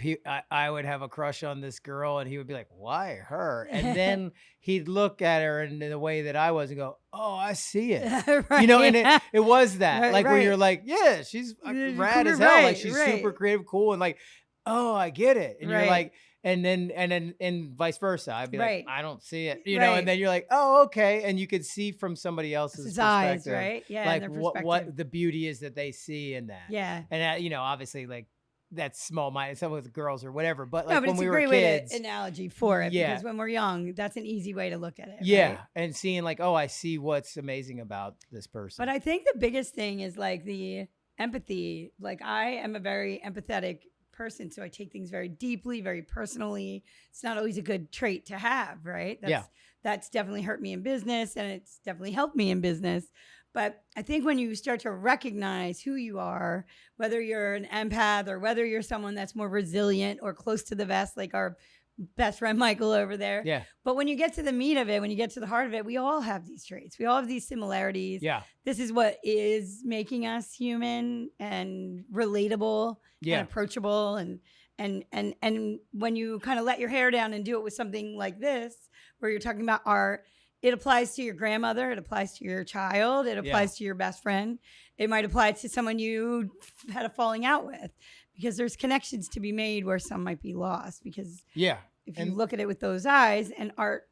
I would have a crush on this girl, and he would be like, why her? And then he'd look at her in the way that I was and go, oh, I see it. And it was that, where you're like, yeah, she's rad as hell. Like, she's super creative, cool. And like, oh, I get it. And you're like, and vice versa. I'd be like, I don't see it, and then you're like, oh, okay. And you could see from somebody else's perspective, eyes, right? Yeah. Like what the beauty is that they see in that. Yeah. And, obviously, like, that's small-minded, some with girls or whatever. But like, no, but when we were kids, it's a great analogy for it, because when we're young, that's an easy way to look at it. Yeah. Right? And seeing like, oh, I see what's amazing about this person. But I think the biggest thing is like the empathy. Like, I am a very empathetic person, so I take things very deeply, very personally. It's not always a good trait to have, right? That's definitely hurt me in business, and it's definitely helped me in business. But I think when you start to recognize who you are, whether you're an empath or whether you're someone that's more resilient or close to the vest, like our best friend Michael over there. Yeah. But when you get to the meat of it, when you get to the heart of it, we all have these traits. We all have these similarities. Yeah. This is what is making us human and relatable and approachable. And when you kind of let your hair down and do it with something like this, where you're talking about art, it applies to your grandmother. It applies to your child. It applies to your best friend. It might apply to someone you had a falling out with, because there's connections to be made where some might be lost. Because if you look at it with those eyes, and art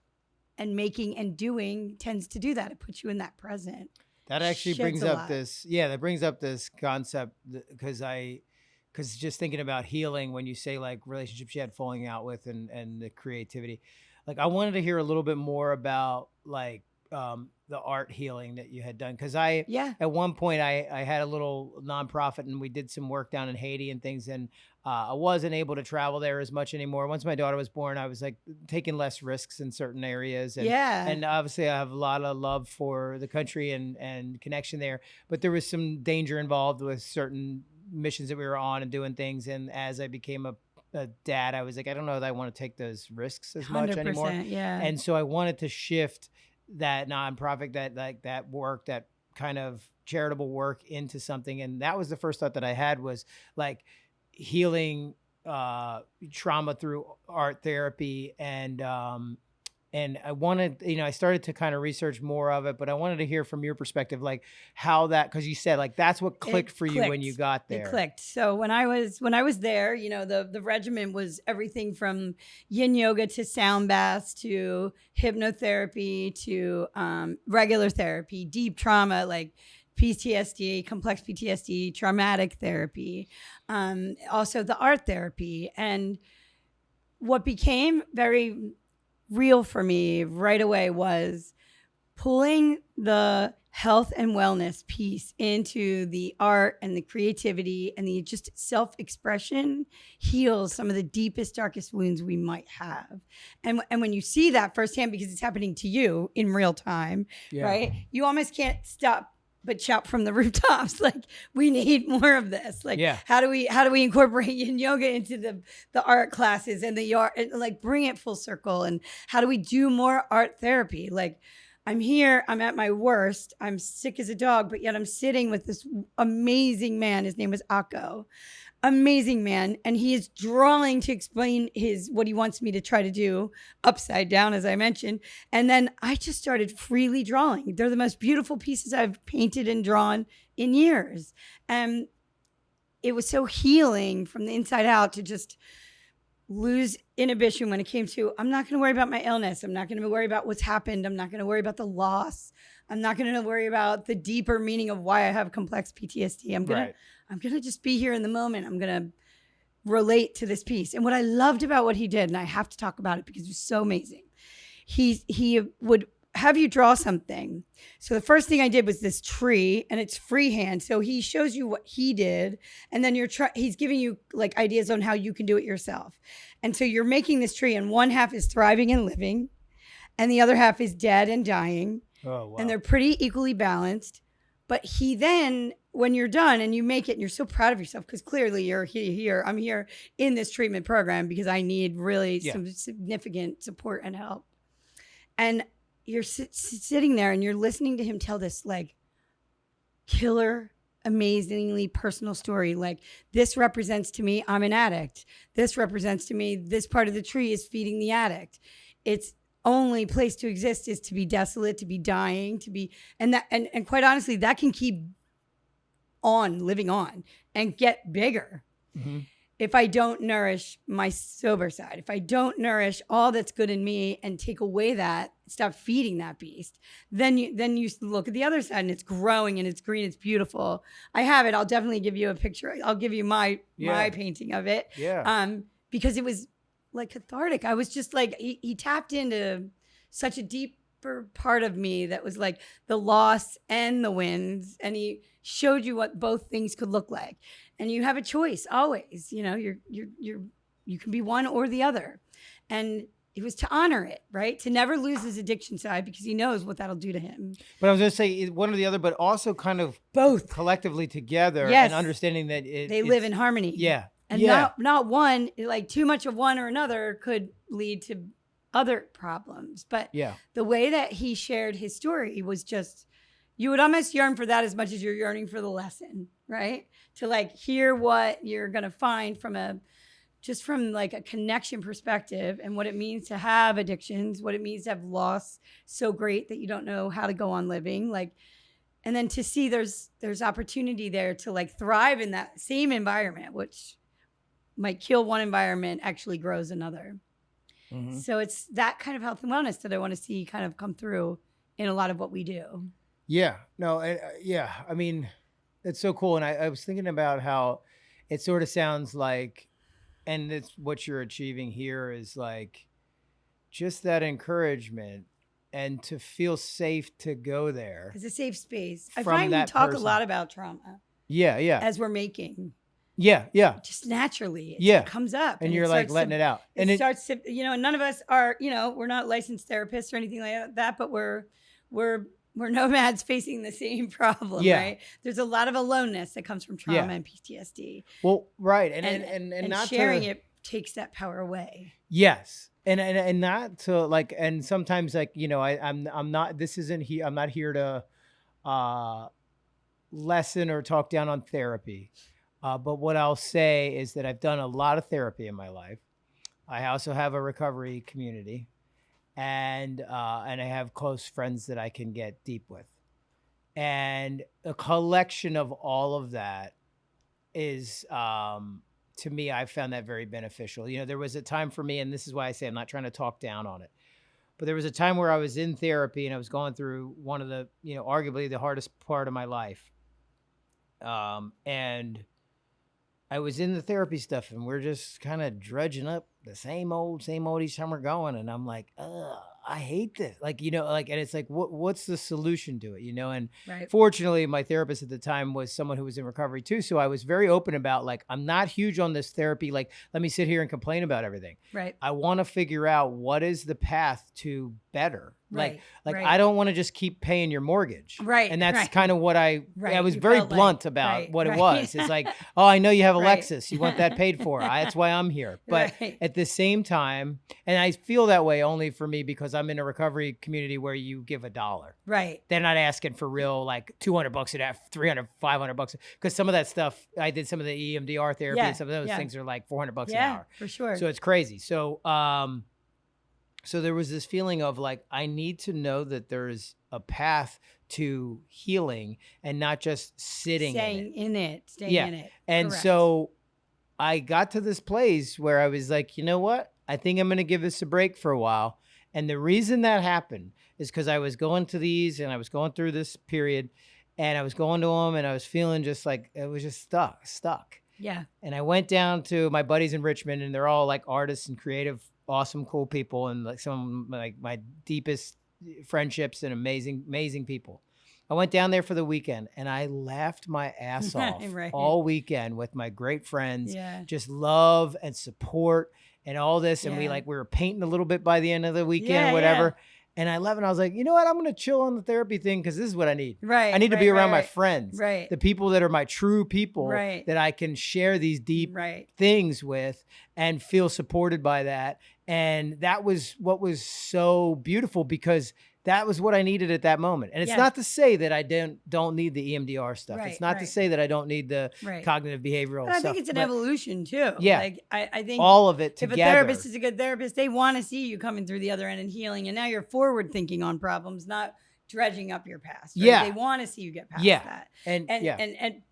and making and doing tends to do that. It puts you in that present. That actually brings up this concept, because just thinking about healing, when you say like relationships you had falling out with and the creativity, like, I wanted to hear a little bit more about like the art healing that you had done. Because at one point I had a little nonprofit, and we did some work down in Haiti and things. And I wasn't able to travel there as much anymore. Once my daughter was born, I was like taking less risks in certain areas. And, and obviously I have a lot of love for the country and connection there, but there was some danger involved with certain missions that we were on and doing things. And as I became a dad, I was like, I don't know that I want to take those risks as much anymore. Yeah. And so I wanted to shift that nonprofit, that work, that kind of charitable work, into something. And that was the first thought that I had, was like healing trauma through art therapy. And I wanted, I started to kind of research more of it, but I wanted to hear from your perspective, like how that, because you said like that's what clicked for you when you got there. It clicked. So when I was there, the regimen was everything from yin yoga to sound baths to hypnotherapy to regular therapy, deep trauma like PTSD, complex PTSD, traumatic therapy, also the art therapy. And what became very real for me right away was pulling the health and wellness piece into the art and the creativity and the just self-expression heals some of the deepest, darkest wounds we might have. And when you see that firsthand, because it's happening to you in real time, right? You almost can't stop but shout from the rooftops. Like, we need more of this. Like, Yeah. how do we incorporate yin yoga into the art classes and the art, and like bring it full circle? And how do we do more art therapy? Like, I'm here, I'm at my worst, I'm sick as a dog, but yet I'm sitting with this amazing man. His name was Akko. Amazing man. And he is drawing to explain what he wants me to try to do upside down, as I mentioned. And then I just started freely drawing. They're the most beautiful pieces I've painted and drawn in years. And it was so healing from the inside out to just lose inhibition when it came to, I'm not going to worry about my illness. I'm not going to worry about what's happened. I'm not going to worry about the loss. I'm not going to worry about the deeper meaning of why I have complex PTSD. I'm going to just be here in the moment. I'm going to relate to this piece. And what I loved about what he did, and I have to talk about it because it was so amazing. He would have you draw something. So the first thing I did was this tree, and it's freehand. So he shows you what he did, and then he's giving you like ideas on how you can do it yourself. And so you're making this tree, and one half is thriving and living, and the other half is dead and dying. Oh, wow. And they're pretty equally balanced. But he then, when you're done and you make it, and you're so proud of yourself, because clearly you're here. I'm here in this treatment program because I need really some significant support and help. And you're sitting there and you're listening to him tell this like killer, amazingly personal story. Like, this represents to me, I'm an addict. This represents to me, this part of the tree is feeding the addict. Its only place to exist is to be desolate, to be dying, to be, and quite honestly, that can keep on living on and get bigger. Mm-hmm. If I don't nourish my sober side, if I don't nourish all that's good in me and take away that, stop feeding that beast, then you look at the other side and it's growing and it's green, it's beautiful. I have it. I'll definitely give you a picture. I'll give you my painting of it. Yeah. Because it was like cathartic. I was just like, he tapped into such a deeper part of me that was like the loss and the wins, and he showed you what both things could look like. And you have a choice always, you know, you can be one or the other. And it was to honor it, right? To never lose his addiction side, because he knows what that'll do to him. But I was going to say one or the other, but also kind of both collectively together, and understanding that they live in harmony. Yeah. And not one, like too much of one or another could lead to other problems. But the way that he shared his story was just, you would almost yearn for that as much as you're yearning for the lesson, right? To like hear what you're going to find from like a connection perspective, and what it means to have addictions, what it means to have loss so great that you don't know how to go on living. Like, and then to see there's opportunity there to like thrive in that same environment, which might kill one environment, actually grows another. Mm-hmm. So it's that kind of health and wellness that I want to see kind of come through in a lot of what we do. Yeah, no. I mean, it's so cool. And I was thinking about how it sort of sounds like, and it's what you're achieving here is like just that encouragement and to feel safe to go there. It's a safe space. I find we talk a lot about trauma. Yeah. As we're making. Yeah. Just naturally. It comes up. And you're like letting it out. And it starts to, none of us are, we're not licensed therapists or anything like that, but we're nomads facing the same problem, right? There's a lot of aloneness that comes from trauma and PTSD. Well, right. And not sharing it takes that power away. Yes. And not to like, and sometimes like, I'm not, this isn't here. I'm not here to lessen or talk down on therapy. But what I'll say is that I've done a lot of therapy in my life. I also have a recovery community, and I have close friends that I can get deep with. And a collection of all of that is, to me, I found that very beneficial. There was a time for me, and this is why I say I'm not trying to talk down on it, but there was a time where I was in therapy and I was going through one of the, arguably the hardest part of my life. And I was in the therapy stuff, and we're just kind of dredging up the same old each time we're going. And I'm like, I hate this. Like, and it's like, what's the solution to it? And fortunately, my therapist at the time was someone who was in recovery too. So I was very open about like, I'm not huge on this therapy. Like, let me sit here and complain about everything. Right. I want to figure out what is the path to better. Right, Like right. I don't want to just keep paying your mortgage. Right, And that's right. kind of what I was You very felt like- blunt about right, what it right. was. It's like, oh, I know you have a Right. Lexus. You want that paid for. That's why I'm here. But Right. at the same time, and I feel that way only for me because I'm in a recovery community where you give $1. Right. They're not asking for real like $200 a day, 300, $500 because some of that stuff I did some of the EMDR therapy and some of those things are like $400 an hour. For sure. So it's crazy. So so there was this feeling of like I need to know that there's a path to healing and not just sitting Staying in it. And Correct. so I got to this place where I was like, you know what? I think I'm going to give this a break for a while. And the reason that happened is because I was going to these and I was going through this period and I was going to them and I was feeling just like it was just stuck. Yeah. And I went down to my buddies in Richmond and they're all like artists and creative, awesome, cool people. And like some of like my deepest friendships and amazing people. I went down there for the weekend and I laughed my ass off Right. all weekend with my great friends, Yeah. just love and support and all this. And we were painting a little bit by the end of the weekend or whatever. And I left and I was like, you know what? I'm going to chill on the therapy thing because this is what I need. Right. I need to be around my friends, Right. the people that are my true people Right. that I can share these deep Right. things with and feel supported by that. And that was what was so beautiful because that was what I needed at that moment. And it's not to say that I don't need the EMDR stuff. Right, it's not to say that I don't need the cognitive behavioral but stuff. I think it's an evolution too. Yeah. Like I think all of it together. If a therapist is a good therapist, they want to see you coming through the other end and healing. And now you're forward thinking on problems, not dredging up your past. Right? Yeah. They want to see you get past that.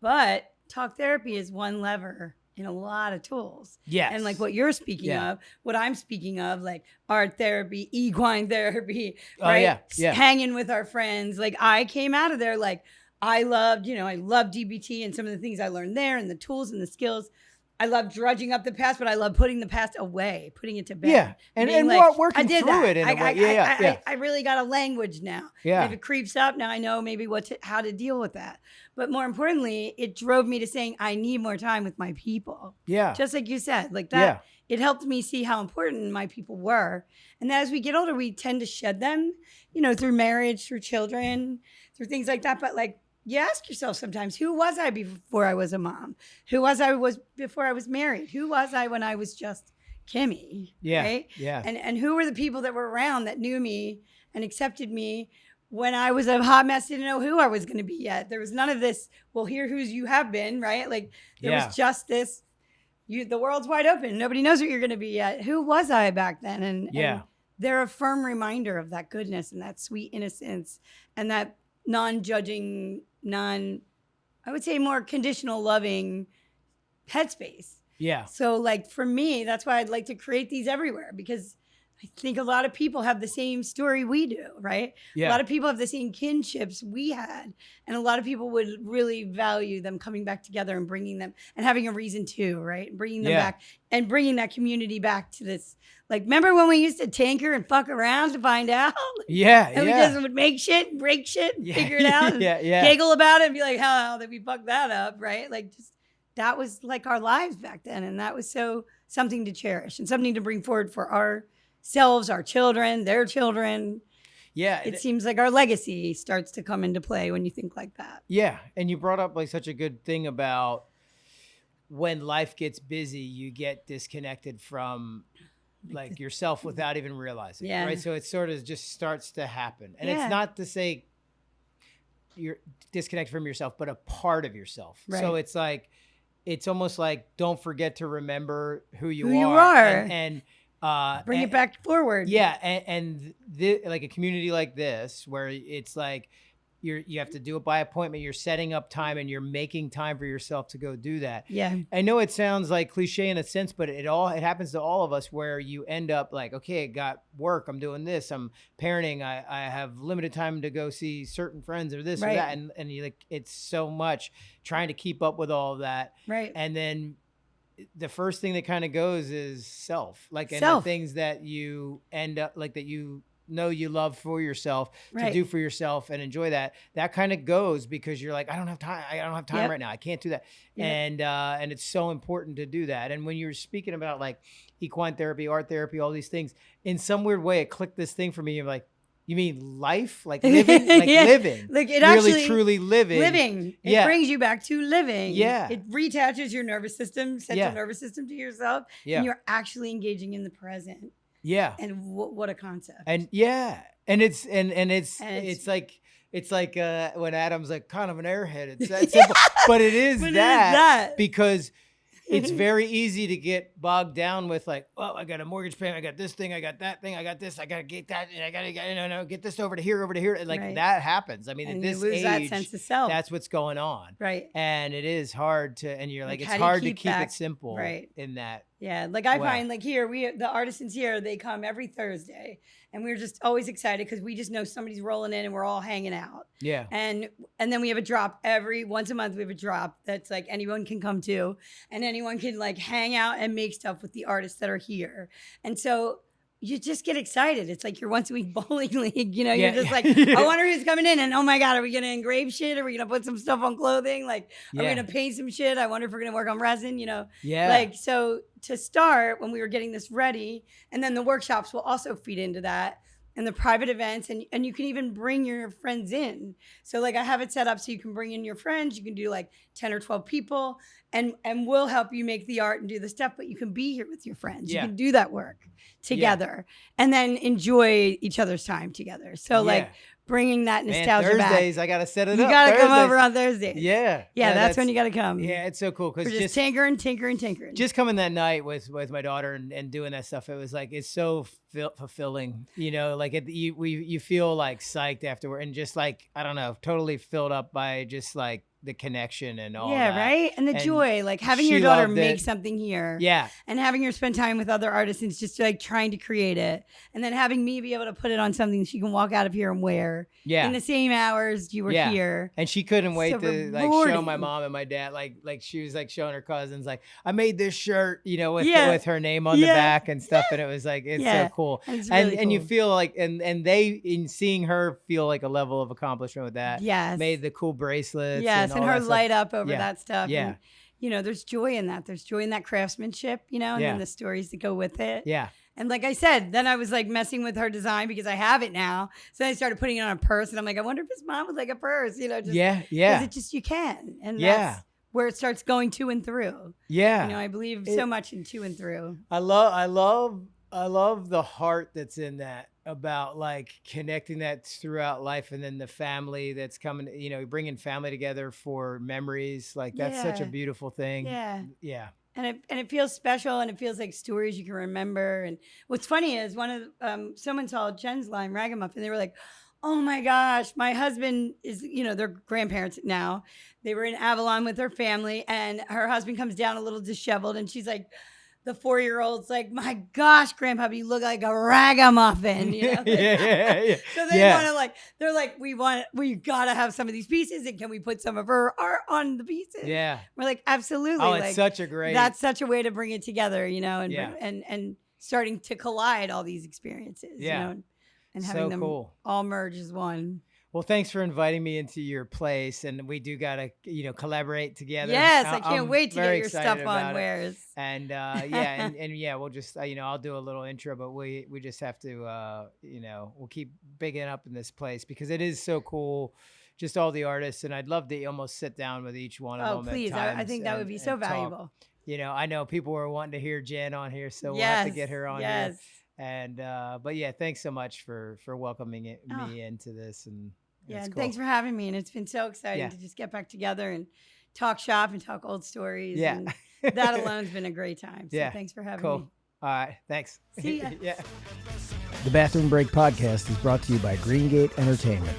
But talk therapy is one lever in a lot of tools. Yes. And like what you're speaking of, what I'm speaking of, like art therapy, equine therapy, right? Hanging with our friends. Like I came out of there like I loved DBT and some of the things I learned there and the tools and the skills. I love drudging up the past, but I love putting the past away, putting it to bed. Yeah. And like, working through it in a way. I really got a language now. Yeah. If it creeps up, now I know maybe how to deal with that. But more importantly, it drove me to saying I need more time with my people. Yeah. Just like you said, like that, it helped me see how important my people were. And as we get older, we tend to shed them, through marriage, through children, through things like that. But like, you ask yourself sometimes, who was I before I was a mom? Who was I before I was married? Who was I when I was just Kimmy? Yeah. Right? Yeah. And who were the people that were around that knew me and accepted me when I was a hot mess, didn't know who I was going to be yet. There was none of this, well, here who's you have been, right? Like there was just this, the world's wide open. Nobody knows what you're going to be yet. Who was I back then? And they're a firm reminder of that goodness and that sweet innocence and that non-judging, I would say more conditional loving headspace. Yeah. So like for me, that's why I'd like to create these everywhere because I think a lot of people have the same story we do, right? Yeah. A lot of people have the same kinships we had. And a lot of people would really value them coming back together and bringing them and having a reason to, right? And bringing them back and bringing that community back to this. Like, remember when we used to tinker and fuck around to find out? Yeah. And we just would make shit, break shit, figure it out, and giggle about it and be like, how did we fuck that up, right? Like, just that was like our lives back then. And that was so something to cherish and something to bring forward for ourselves, our children, their children. Yeah. It seems like our legacy starts to come into play when you think like that. Yeah. And you brought up like such a good thing about when life gets busy, you get disconnected from like yourself without even realizing it, right? So it sort of just starts to happen. And it's not to say you're disconnected from yourself, but a part of yourself. Right. So it's like, it's almost like, don't forget to remember who you are. And bring it back forward. Yeah. And like a community like this, where it's like, you have to do it by appointment. You're setting up time and you're making time for yourself to go do that. Yeah. I know it sounds like cliche in a sense, but it happens to all of us where you end up like, okay, I got work. I'm doing this. I'm parenting. I have limited time to go see certain friends or this or that. And you like, it's so much trying to keep up with all of that. Right. And then the first thing that kind of goes is self, like, and the things that you end up like that you know you love for yourself to do for yourself and enjoy that kind of goes because you're like, I don't have time right now. I can't do that. And it's so important to do that. And when you were speaking about like equine therapy, art therapy, all these things, in some weird way, it clicked this thing for me. You're like, You mean life? Like living? Like Yeah. living. Like it really, actually truly living. Living. It Yeah. brings you back to living. Yeah. It reattaches your nervous system, central nervous system to yourself. Yeah. And you're actually engaging in the present. Yeah. And what a concept. And and it's like when Adam's like kind of an airhead. It's that simple. But it is that because it's very easy to get bogged down with like, oh, I got a mortgage payment, I got this thing, I got that thing, I got this, I gotta get that, and I gotta get this over to here. And like that happens. I mean, and at this you lose age, that sense of self. that's what's going on. Right. And it is hard to, and you're like it's how do you hard to keep keep back- it simple right. in that. Yeah, like I find like here, the artisans here, they come every Thursday and we're just always excited because we just know somebody's rolling in and we're all hanging out. Yeah. And then we have a drop once a month we have a drop that's like anyone can come to and anyone can like hang out and make stuff with the artists that are here. And so you just get excited. It's like your once a week bowling league, you know, you're just like, I wonder who's coming in and oh my God, are we going to engrave shit? Are we going to put some stuff on clothing? Like, are we going to paint some shit? I wonder if we're going to work on resin, you know? Yeah. Like, so to start when we were getting this ready and then the workshops will also feed into that and the private events and you can even bring your friends in. So like I have it set up so you can bring in your friends. You can do like 10 or 12 people and we'll help you make the art and do the stuff, but you can be here with your friends. You can do that work together and then enjoy each other's time together. So like bringing that nostalgia back. Thursdays, I got to set it up. You got to come over on Thursdays. Yeah. Yeah, that's when you got to come. Yeah, it's so cool. Because just tinkering. Just coming that night with my daughter and doing that stuff, it was like, it's so fulfilling, you know, like you feel like psyched afterward and just like, I don't know, totally filled up by just like the connection and all that. Yeah, right? And the joy, like having your daughter make something here. Yeah. And having her spend time with other artisans, just like trying to create it. And then having me be able to put it on something she can walk out of here and wear. Yeah. In the same hours you were here. And she couldn't wait to like show my mom and my dad, like she was like showing her cousins, like, I made this shirt, you know, with her name on the back and stuff. And it was like, it's so cool. And, really cool. You feel like, and they, in seeing her feel like a level of accomplishment with that. Yes. Made the cool bracelets. Yes. And her light up over that stuff. Yeah. And, you know, there's joy in that. There's joy in that craftsmanship, you know, and then the stories that go with it. Yeah. And like I said, then I was like messing with her design because I have it now. So I started putting it on a purse and I'm like, I wonder if his mom would like a purse, you know, just because it just, you can. And that's where it starts going to and through. Yeah. You know, I believe so much in to and through. I love the heart that's in that, about like connecting that throughout life, and then the family that's coming, you know, bringing family together for memories. Like that's such a beautiful thing. Yeah. Yeah. And it feels special, and it feels like stories you can remember. And what's funny is one of someone saw Jen's line Ragamuffin, and they were like, oh my gosh, my husband is, you know, they're grandparents now. They were in Avalon with their family, and her husband comes down a little disheveled, and she's like, the 4-year-old's like, my gosh, Grandpa, you look like a ragamuffin. You know? Yeah. So they want to like, they're like, we got to have some of these pieces, and can we put some of her art on the pieces? Yeah. We're like, absolutely. Oh, it's such a great. That's such a way to bring it together, you know, and starting to collide all these experiences, you know, and having them all merge as one. Well, thanks for inviting me into your place, and we do gotta, you know, collaborate together. Yes, I can't wait to get your stuff on wares. And and we'll just, you know, I'll do a little intro, but we just have to, you know, we'll keep bigging up in this place because it is so cool, just all the artists, and I'd love to almost sit down with each one of them. Oh, please! I think that would be so valuable. Talk. You know, I know people were wanting to hear Jen on here, so we'll have to get her on here. And but yeah, thanks so much for welcoming me into this. And yeah, cool. Thanks for having me. And it's been so exciting to just get back together and talk shop and talk old stories. Yeah. And that alone's been a great time. So thanks for having me. All right. Thanks. See ya. The Bathroom Break podcast is brought to you by Greengate Entertainment.